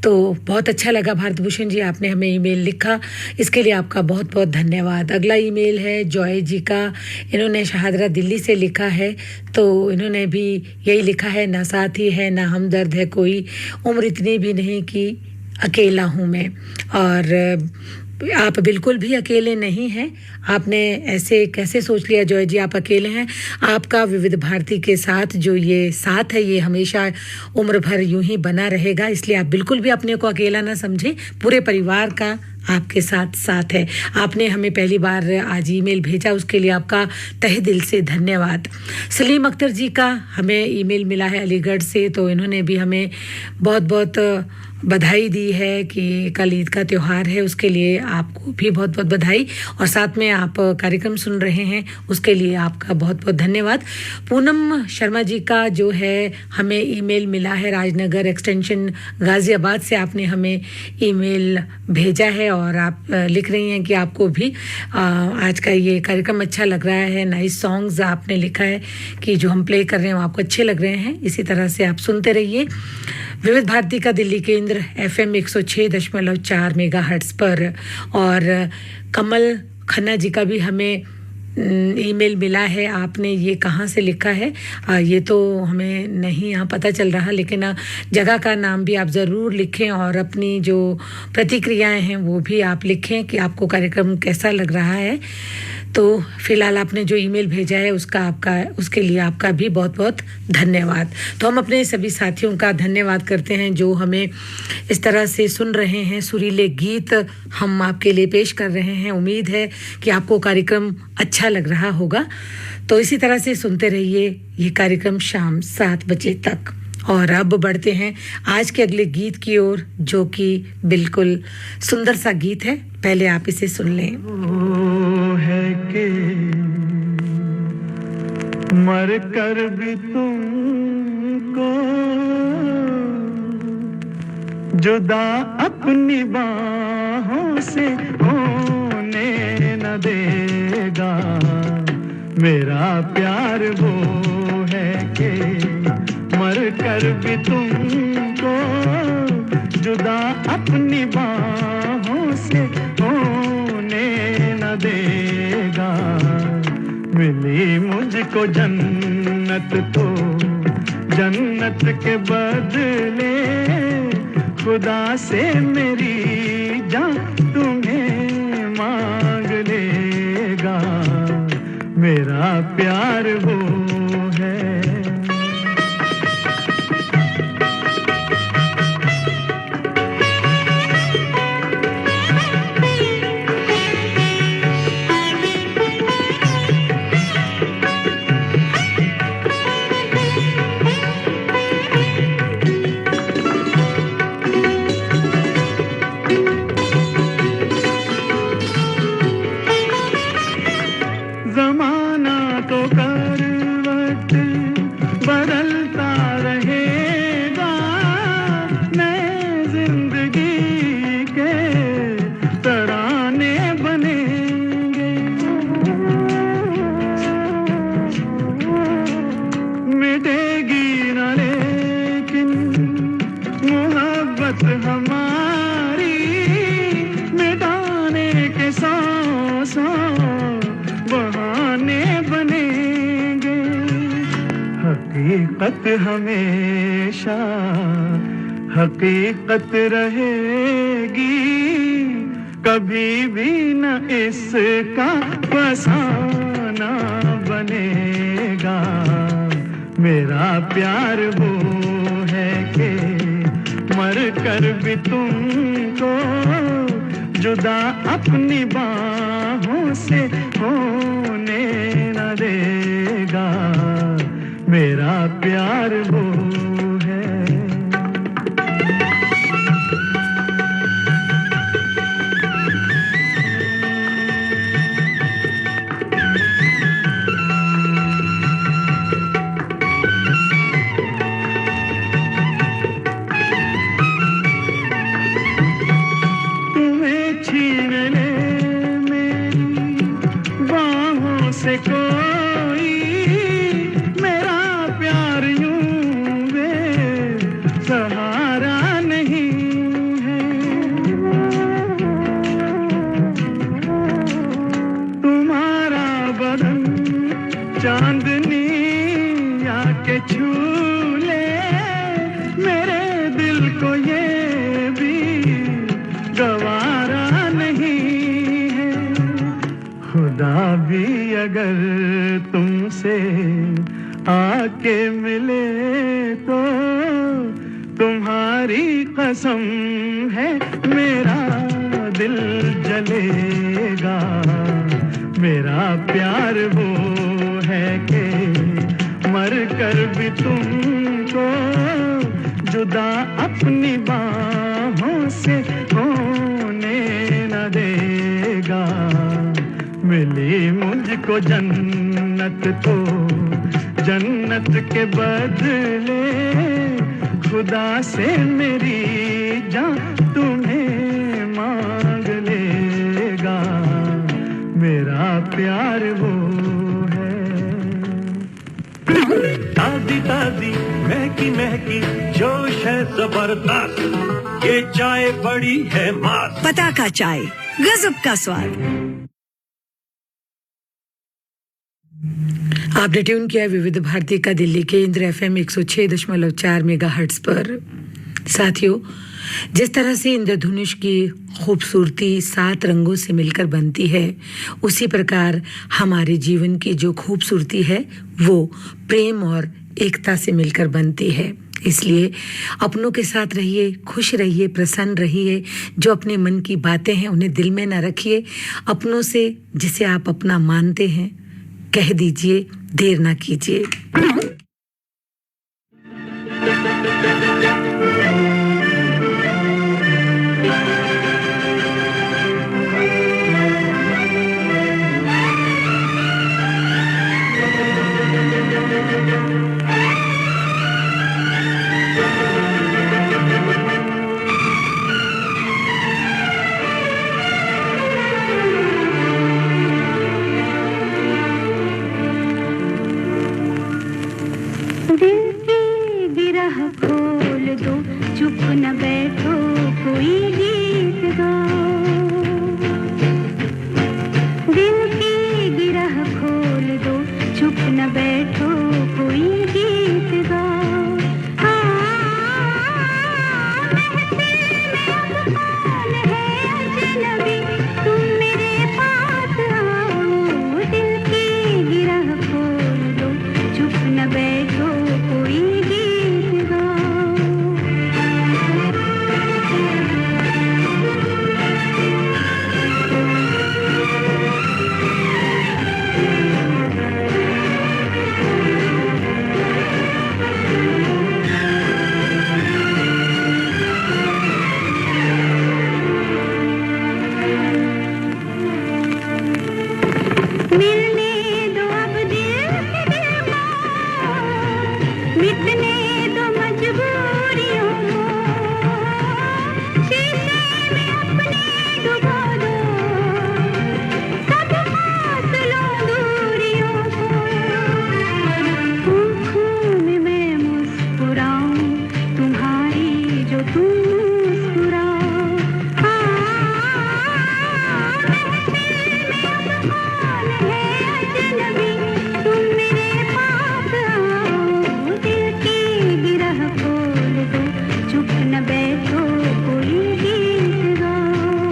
तो बहुत अच्छा लगा भारत भूषण जी, आपने हमें ईमेल लिखा, इसके लिए आपका बहुत बहुत धन्यवाद। अगला ईमेल है जॉय जी का, इन्होंने शहादरा दिल्ली से लिखा है। तो इन्होंने भी यही लिखा है, ना साथी है ना हमदर्द है कोई, उम्र इतनी भी नहीं कि अकेला हूँ मैं। और आप बिल्कुल भी अकेले नहीं हैं। आपने ऐसे कैसे सोच लिया जॉय जी आप अकेले हैं? आपका विविध भारती के साथ जो ये साथ है ये हमेशा उम्र भर यूं ही बना रहेगा, इसलिए आप बिल्कुल भी अपने को अकेला ना समझें, पूरे परिवार का आपके साथ साथ है। आपने हमें पहली बार आज ईमेल भेजा, उसके लिए आपका तहे दिल से धन्यवाद। सलीम अख्तर जी का हमें ईमेल मिला है अलीगढ़ से, तो इन्होंने भी हमें बहुत बहुत बधाई दी है कि कल ईद का त्यौहार है, उसके लिए आपको भी बहुत बहुत बधाई, और साथ में आप कार्यक्रम सुन रहे हैं उसके लिए आपका बहुत बहुत धन्यवाद। पूनम शर्मा जी का जो है हमें ईमेल मिला है राजनगर एक्सटेंशन गाज़ियाबाद से, आपने हमें ईमेल भेजा है और आप लिख रही हैं कि आपको भी आज का ये कार्यक्रम अच्छा लग रहा है। नाइस सॉन्ग्स आपने लिखा है कि जो हम प्ले कर रहे हैं वो आपको अच्छे लग रहे हैं, इसी तरह से आप सुनते रहिए विविध भारती का दिल्ली केंद्र FM 106.4 मेगाहर्ट्ज़ पर। और कमल खन्ना जी का भी हमें ईमेल मिला है। आपने ये कहाँ से लिखा है ये तो हमें नहीं यहाँ पता चल रहा, लेकिन जगह का नाम भी आप ज़रूर लिखें और अपनी जो प्रतिक्रियाएं हैं वो भी आप लिखें कि आपको कार्यक्रम कैसा लग रहा है। तो फिलहाल आपने जो ईमेल भेजा है उसके लिए आपका भी बहुत बहुत धन्यवाद। तो हम अपने सभी साथियों का धन्यवाद करते हैं जो हमें इस तरह से सुन रहे हैं। सुरीले गीत हम आपके लिए पेश कर रहे हैं, उम्मीद है कि आपको कार्यक्रम अच्छा लग रहा होगा। तो इसी तरह से सुनते रहिए ये कार्यक्रम शाम 7 बजे तक। और अब बढ़ते हैं आज के अगले गीत की ओर, जो कि बिल्कुल सुंदर सा गीत है। पहले आप इसे सुन लें। वो है कि मर कर भी तुमको जुदा अपनी बाहों से होने न देगा। मेरा प्यार वो है कि मर कर भी तुमको जुदा अपनी बाहों से होने न देगा। मिली मुझको जन्नत तो जन्नत के बदले खुदा से मेरी जान तुम्हें मांग लेगा। मेरा प्यार वो है। जमाना तो करवट बदलता रहेगा। नए जिंदगी के तराने बनेंगे। मिटेगी न लेकिन मोहब्बत हमारी, मिटाने के सौ बहाने बनेंगे। हकीकत हमेशा हकीकत रहेगी। कभी भी न इसका फसाना बनेगा। मेरा प्यार वो है कि मर कर भी तुमको जुदा अपनी बाहों से होने न देगा। मेरा प्यार वो है। तुम्हें छीन ले मेरी बाहों से कोई, मेरा प्यार यूं बेसहारा नहीं है। तुम्हारा बदन चांदनी आके छू ले, मेरे दिल को ये भी गवारा नहीं है। खुदा भी अगर तुमसे आके मिले तो तुम्हारी कसम है मेरा दिल जलेगा। मेरा प्यार वो है कि मर कर भी तुमको जुदा अपनी बाहों से होने न देगा। मिली मुझको जन्नत तो जन्नत के बदले खुदा से मेरी जान तुम्हें मांग लेगा। मेरा प्यार वो है। ताजी ताजी महकी महकी जोश है जबरदस्त। ये चाय बड़ी है मस्त। पताका चाय, गजब का स्वाद। आपने ट्यून किया विविध भारती का दिल्ली केंद्र FM 106.4 मेगाहर्ट्ज पर। साथियों, जिस तरह से इंद्रधनुष की खूबसूरती 7 रंगों से मिलकर बनती है, उसी प्रकार हमारे जीवन की जो खूबसूरती है वो प्रेम और एकता से मिलकर बनती है। इसलिए अपनों के साथ रहिए, खुश रहिए, प्रसन्न रहिए। जो अपने मन की बातें हैं उन्हें दिल में न रखिए। अपनों से जिसे आप अपना मानते हैं कह दीजिए, देर ना कीजिए। गिरह खोल दो, चुप न बैठो, कोई गीत गाओ। दिल की गिरह खोल दो, चुप न बैठो, कोई गीत गाओ। महफिल में अब कौन है अजनबी, तुम मेरे पास आओ। दिल की गिरह खोल दो, चुप न बैठो, कोई गीत गाओ। मिलने दो अब दिल से दिल को, मिटने दो मजबूरियों को। शीशे में अपने डुबो दो, सब फासलों दूरियों को। आँखों में मैं मुस्कुराऊं, तुम्हारी जो तुम मुस्कुराओ। अजनबी, तुम मेरे पास आओ। दिल की गिरह खोल दो, चुप न बैठो, कोई गीत गाओ।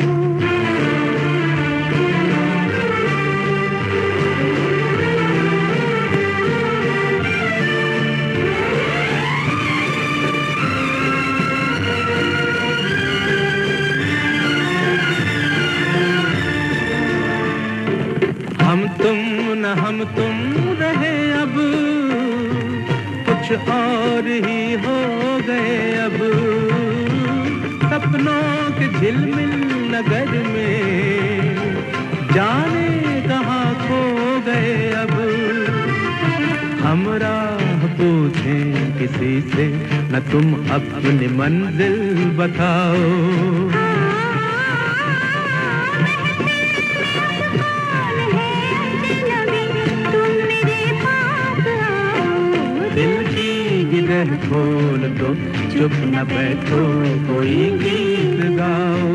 हम तुम न हम तुम रहे अब, कुछ और ही हो गए अब। सपनों के झिलमिल नगर में जाने कहाँ खो गए अब। हम राह पूछें किसी से, न तुम अपनी मंजिल बताओ। दिल की गिरह खोल दो, चुप न बैठो, कोई गीत गाओ।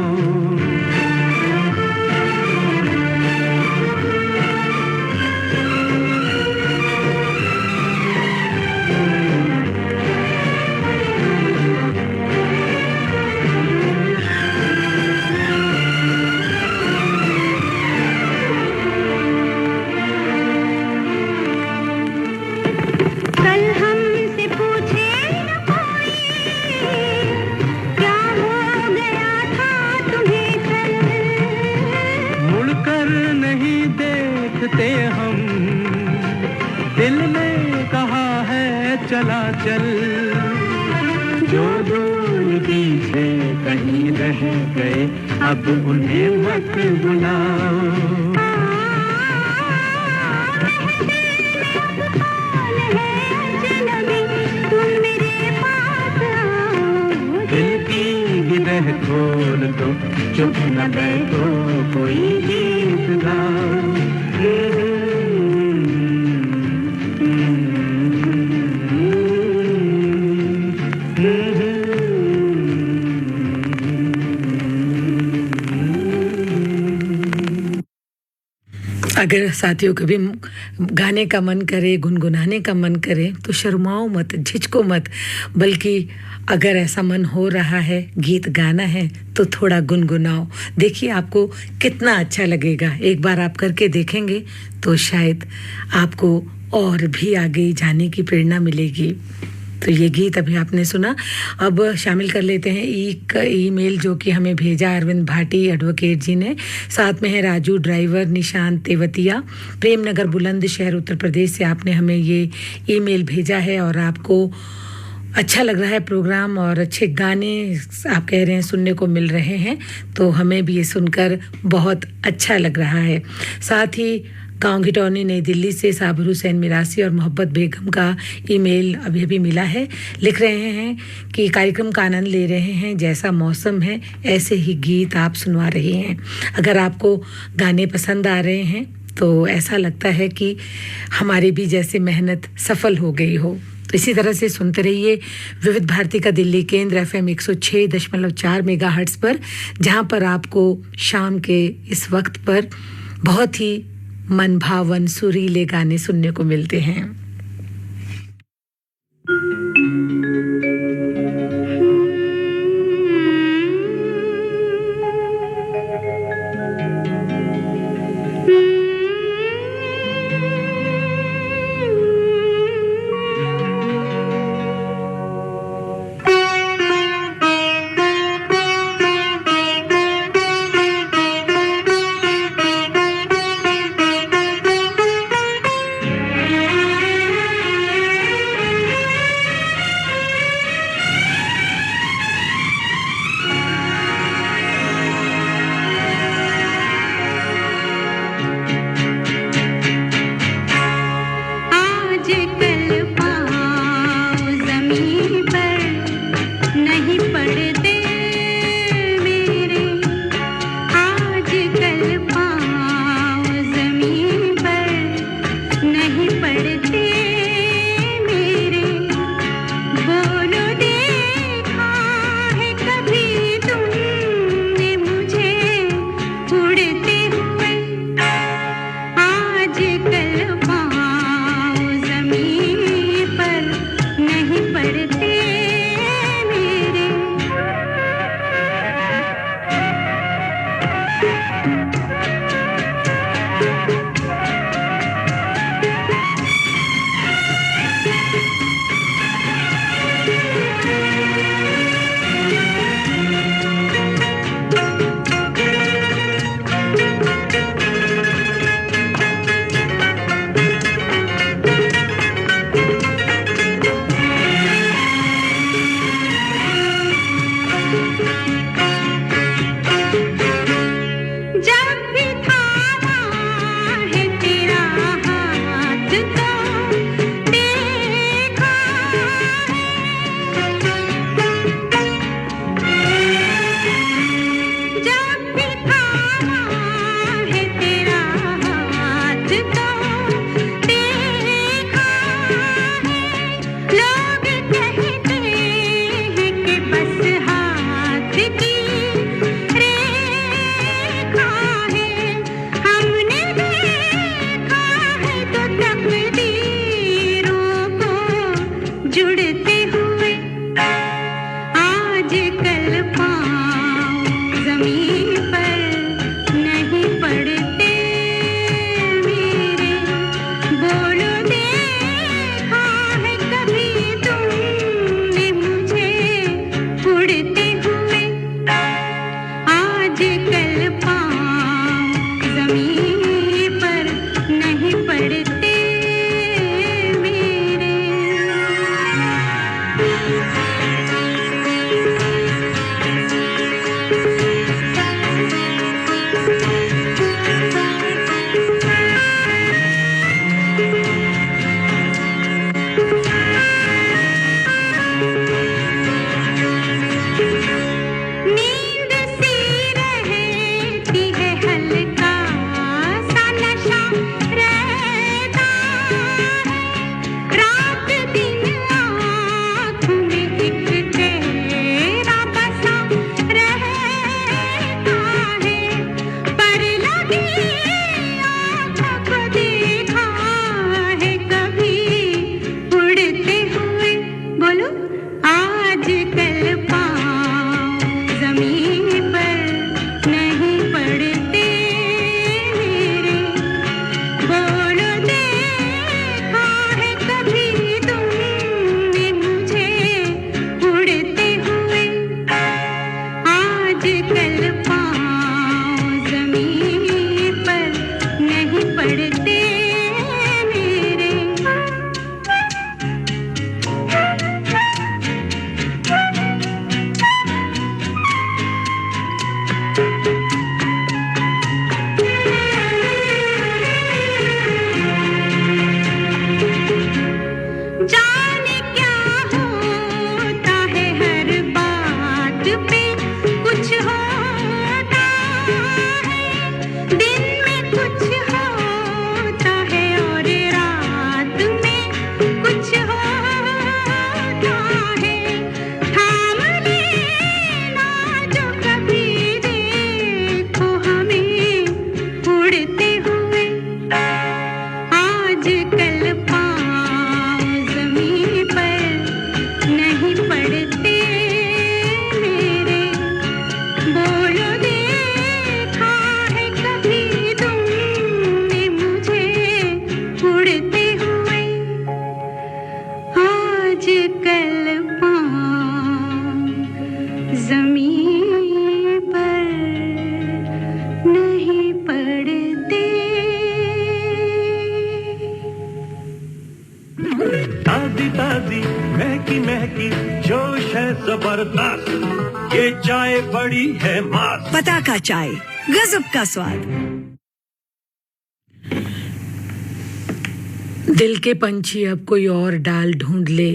कल हमसे पूछे न कोई, क्या हो गया था तुम्हें कल। मुड़कर नहीं देखते हम, दिल ने कहा है चला चल। जो दूर पीछे कहीं रह गए, अब उन्हें मत बुलाओ। अजनबी, तुम मेरे पास आओ। दिल की गिरह खोल दो, चुप न बैठो, कोई गीत गाओ। अगर साथियों कभी गाने का मन करे, गुनगुनाने का मन करे, तो शर्माओ मत, झिझको मत, बल्कि अगर ऐसा मन हो रहा है, गीत गाना है, तो थोड़ा गुनगुनाओ। देखिए आपको कितना अच्छा लगेगा। एक बार आप करके देखेंगे तो शायद आपको और भी आगे जाने की प्रेरणा मिलेगी। तो ये गीत अभी आपने सुना। अब शामिल कर लेते हैं एक ईमेल जो कि हमें भेजा अरविंद भाटी एडवोकेट जी ने। साथ में है राजू ड्राइवर, निशांत तेवतिया, प्रेम नगर बुलंदशहर उत्तर प्रदेश से आपने हमें ये ईमेल भेजा है। और आपको अच्छा लग रहा है प्रोग्राम और अच्छे गाने आप कह रहे हैं सुनने को मिल रहे हैं, तो हमें भी ये सुनकर बहुत अच्छा लग रहा है। साथ ही गांव घिटौनी नई दिल्ली से साबिर हुसैन मिरासी और मोहब्बत बेगम का ईमेल अभी अभी मिला है। लिख रहे हैं कि कार्यक्रम का आनंद ले रहे हैं, जैसा मौसम है ऐसे ही गीत आप सुनवा रहे हैं। अगर आपको गाने पसंद आ रहे हैं तो ऐसा लगता है कि हमारी भी जैसे मेहनत सफल हो गई हो। तो इसी तरह से सुनते रहिए विविध भारती का दिल्ली केंद्र FM 106.4 मेगाहर्ट्ज पर, जहां पर आपको शाम के इस वक्त पर बहुत ही मन भावन सुरीले गाने सुनने को मिलते हैं। महकी जोश है जबरदस्त ये चाय बड़ी है मस्त पताका चाय गजब का स्वाद दिल के पंछी अब कोई और डाल ढूंढ ले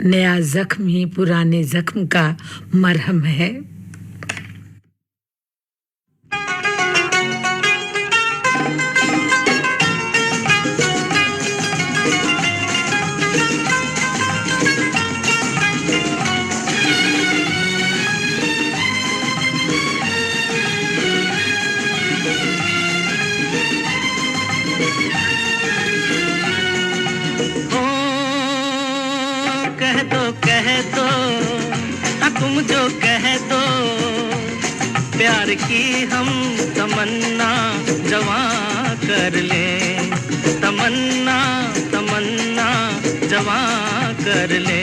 नया जख्म ही पुराने जख्म का मरहम है तुम जो कह दो प्यार की हम तमन्ना जवां कर ले तमन्ना तमन्ना जवां कर ले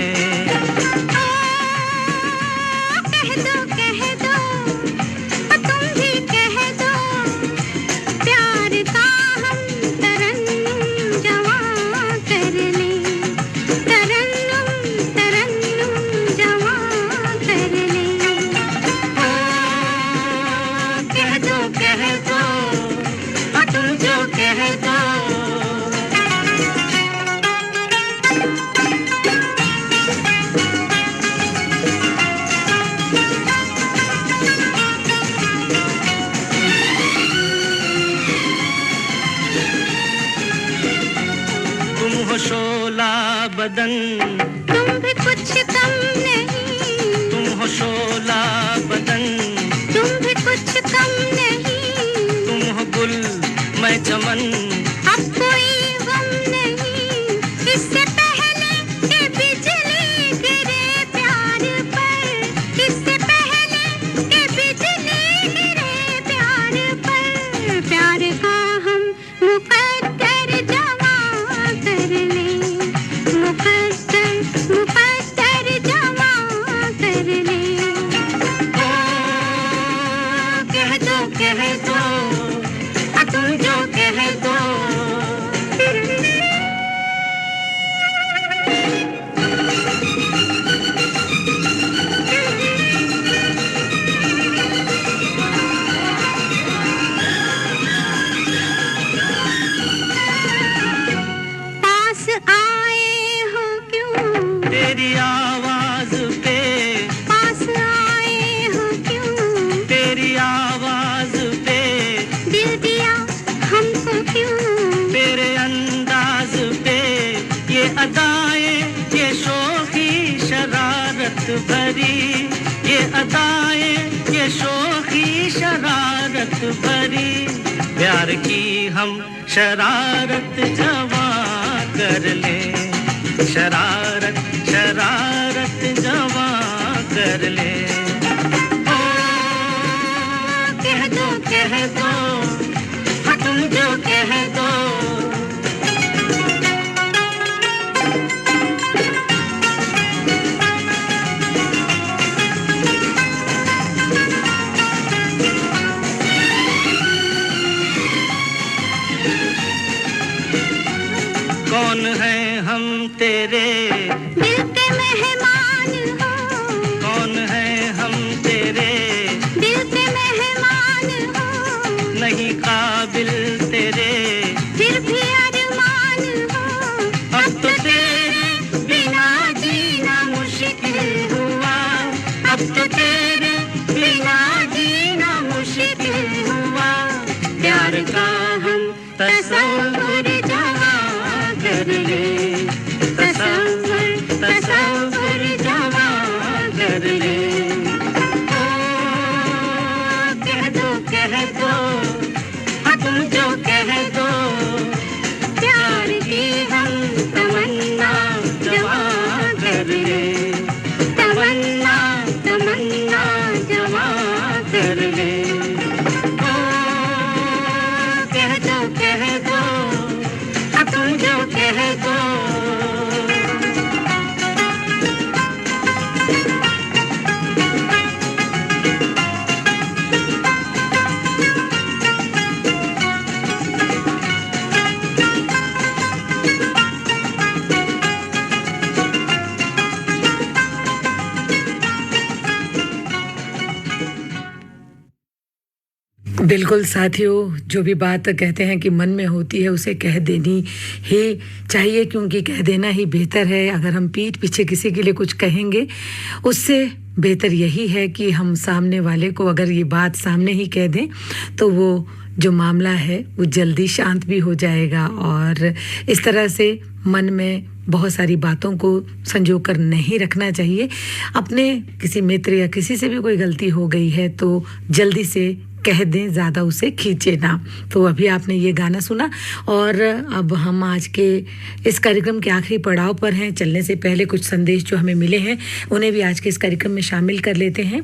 बदन तुम भी कुछ कम नहीं तुम हो शोला बदन तुम भी कुछ कम नहीं तुम हो गुल मैं चमन अब कोई गम नहीं इससे पहले कि बिजली गिरे प्यार पर इससे पहले कि बिजली गिरे प्यार पर प्यार का हम मुकद्दर जमा कर ले मुकद्दर जमा कर ले कह दो तुम जो कह दो पास आए हो क्यों तेरी आवाज पे पास आए हो क्यों तेरी आवाज पे दिल दिया हमको क्यों तेरे अंदाज पे ये अदाएं ये शोखी शरारत भरी ये अदाएं ये शोखी शरारत भरी प्यार की हम शरारत जवा कर ले शरारत शरारत जवा कर ले कह दो तुम जो कह दो कौन है हम तेरे दिल के मेहमान हो कौन है हम तेरे दिल के मेहमान हो नहीं काबिल तेरे फिर भी अरमान हो अब तो तेरे बिना जीना मुश्किल हुआ अब तो तेरे बिना जीना मुश्किल हुआ प्यार का हम तसव्वुर जवा कर ले तसव्वुर जवा कर ले कह दो तुम जो कह दो प्यार की हम तमन्ना जवा कर ले तमन्ना तमन्ना बिल्कुल साथियों, जो भी बात कहते हैं कि मन में होती है उसे कह देनी ही चाहिए, क्योंकि कह देना ही बेहतर है। अगर हम पीठ पीछे किसी के लिए कुछ कहेंगे, उससे बेहतर यही है कि हम सामने वाले को अगर ये बात सामने ही कह दें तो वो जो मामला है वो जल्दी शांत भी हो जाएगा। और इस तरह से मन में बहुत सारी बातों को संजो कर नहीं रखना चाहिए। अपने किसी मित्र या किसी से भी कोई गलती हो गई है तो जल्दी से कह दें, ज़्यादा उसे खींचे ना। तो अभी आपने ये गाना सुना और अब हम आज के इस कार्यक्रम के आखिरी पड़ाव पर हैं। चलने से पहले कुछ संदेश जो हमें मिले हैं उन्हें भी आज के इस कार्यक्रम में शामिल कर लेते हैं।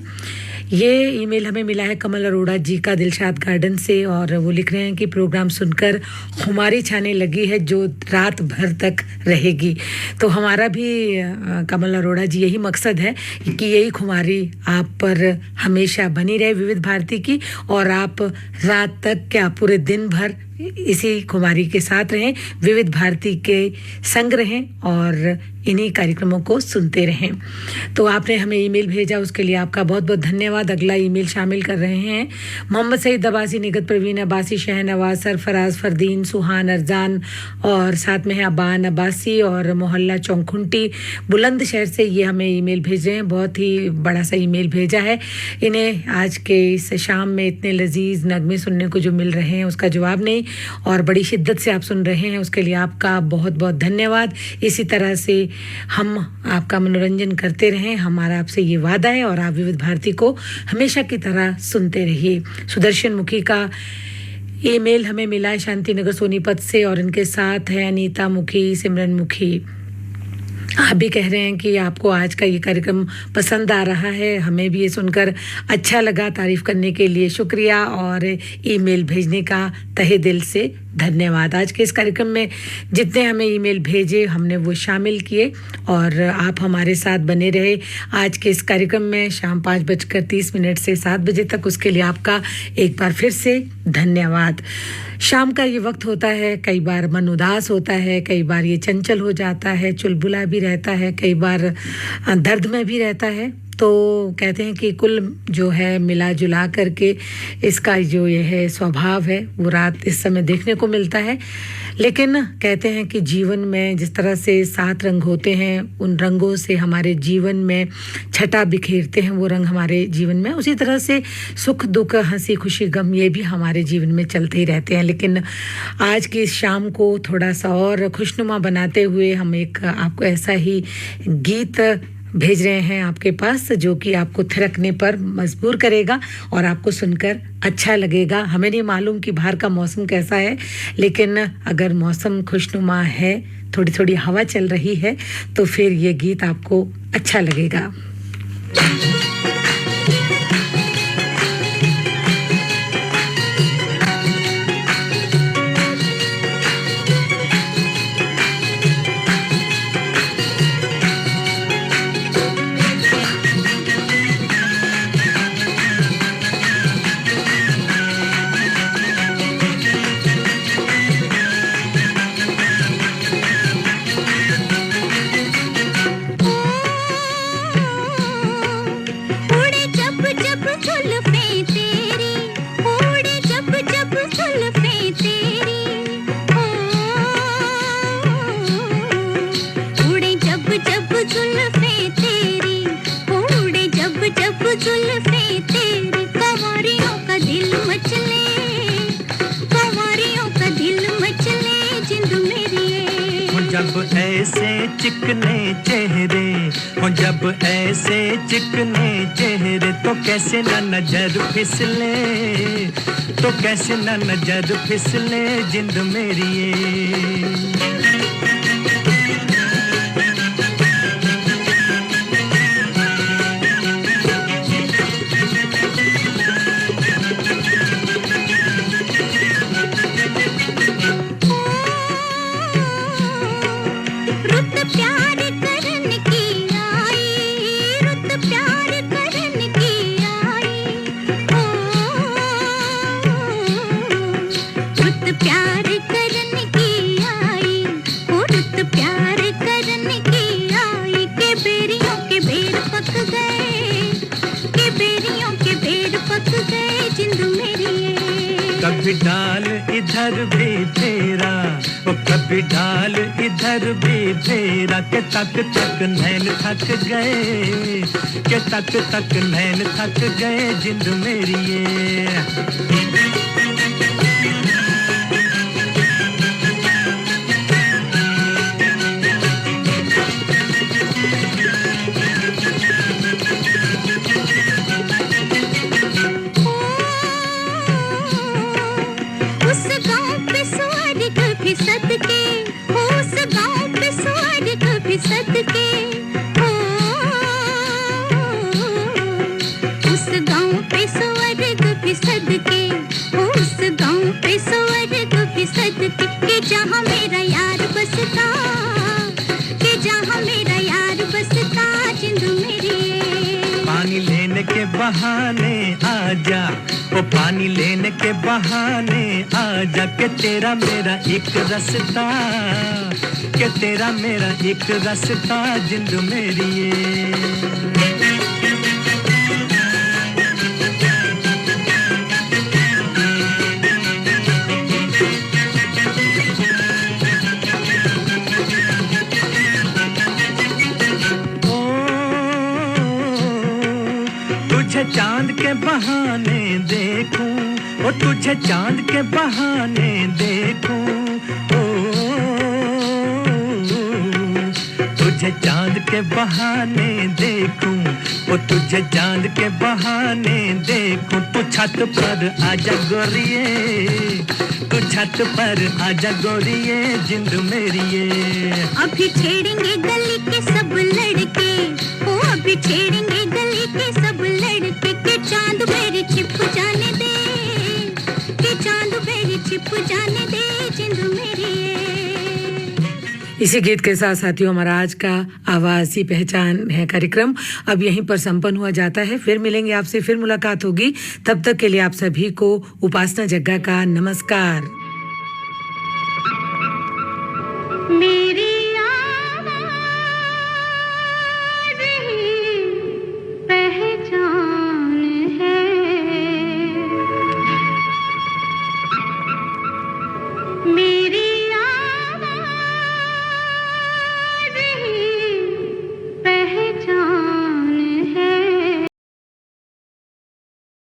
ये ईमेल हमें मिला है कमल अरोड़ा जी का दिलशाद गार्डन से, और वो लिख रहे हैं कि प्रोग्राम सुनकर खुमारी छाने लगी है जो रात भर तक रहेगी। तो हमारा भी कमल अरोड़ा जी यही मकसद है कि यही खुमारी आप पर हमेशा बनी रहे विविध भारती की, और आप रात तक क्या पूरे दिन भर इसी खुमारी के साथ रहें, विविध भारती के संग रहें और इन्हीं कार्यक्रमों को सुनते रहें। तो आपने हमें ईमेल भेजा, उसके लिए आपका बहुत बहुत धन्यवाद। अगला ईमेल शामिल कर रहे हैं मोहम्मद सईद अब्बासी, निगत परवीन अब्बासी, शहनवाज, सरफराज, फरदीन, सुहान, अरजान, और साथ में है अबान अब्बासी और मोहल्ला चौंखुंटी बुलंदशहर से। ये हमें ईमेल भेज रहे हैं, बहुत ही बड़ा सा ईमेल भेजा है। इन्हें आज के इस शाम में इतने लजीज नगमे सुनने को जो मिल रहे हैं उसका जवाब नहीं, और बड़ी शिद्दत से आप सुन रहे हैं, उसके लिए आपका बहुत बहुत धन्यवाद। इसी तरह से हम आपका मनोरंजन करते रहें, हमारा आपसे ये वादा है, और आप विविध भारती को हमेशा की तरह सुनते रहिए। सुदर्शन मुखी का ईमेल हमें मिला है शांति नगर सोनीपत से, और इनके साथ है अनीता मुखी, सिमरन मुखी। आप भी कह रहे हैं कि आपको आज का ये कार्यक्रम पसंद आ रहा है, हमें भी ये सुनकर अच्छा लगा। तारीफ करने के लिए शुक्रिया और ईमेल भेजने का तहे दिल से धन्यवाद। आज के इस कार्यक्रम में जितने हमें ईमेल भेजे हमने वो शामिल किए, और आप हमारे साथ बने रहे आज के इस कार्यक्रम में शाम 5:30 से 7 बजे तक। उसके लिए आपका एक बार फिर से धन्यवाद। शाम का ये वक्त होता है, कई बार मन उदास होता है, कई बार ये चंचल हो जाता है, चुलबुला भी रहता है, कई बार दर्द में भी रहता है। तो कहते हैं कि कुल जो है मिला जुला करके इसका जो ये है स्वभाव है वो रात इस समय देखने को मिलता है। लेकिन कहते हैं कि जीवन में जिस तरह से 7 रंग होते हैं, उन रंगों से हमारे जीवन में छटा बिखेरते हैं वो रंग हमारे जीवन में, उसी तरह से सुख दुख, हंसी खुशी, गम ये भी हमारे जीवन में चलते ही रहते हैं। लेकिन आज की इस शाम को थोड़ा सा और खुशनुमा बनाते हुए हम एक आपको ऐसा ही गीत भेज रहे हैं आपके पास जो कि आपको थिरकने पर मजबूर करेगा और आपको सुनकर अच्छा लगेगा। हमें नहीं मालूम कि बाहर का मौसम कैसा है, लेकिन अगर मौसम खुशनुमा है, थोड़ी थोड़ी हवा चल रही है, तो फिर ये गीत आपको अच्छा लगेगा। जब ऐसे चिकने चेहरे हो, जब ऐसे चिकने चेहरे, तो कैसे न नजर फिसले, तो कैसे न नजर फिसले जिंद मेरी ये। जिंद मेरी कभी डाल इधर भी फेरा, ओ कभी डाल इधर भी फेरा, के तक तक नैन थक गए, के तक तक नैन थक गए जिंद मेरी ये। उस गाँव पे स्वर्ग फिसद के, उस गाँव पे स्वर्ग फिसद के, उस गाँव पे स्वर्ग फिसद के, उस गाँव पे स्वर्ग फिसद के जहाँ मेरा यार बसता, के जहाँ मेरा यार बसता जिंद मेरी। पानी लेने के बहाने आजा, ओ पानी लेने के बहाने आजा, के तेरा मेरा एक रास्ता, के तेरा मेरा एक रास्ता जिंद मेरी ये। तुझे चांद के बहाने देखूं, ओ तुझे चांद के बहाने देखूं, ओ तुझे चांद के बहाने देखूं, ओ तुझे चांद के बहाने देखूं। तू छत पर आजा गोरिये, तू छत पर आजा गोरिये जिंद मेरी ये। अभी छेड़ेंगे गली के सब लड़के, ओ अभी छेड़ेंगे गली के सब लड़के, के चांद मेरी छिप जाने दे, के चांद मेरी छिप जाने दे जिंद मेरी ये। इसी गीत के साथ साथियों हमारा आज का आवाज़ ही पहचान है कार्यक्रम अब यहीं पर संपन्न हुआ जाता है। फिर मिलेंगे आपसे, फिर मुलाकात होगी। तब तक के लिए आप सभी को उपासना जग्गा का नमस्कार।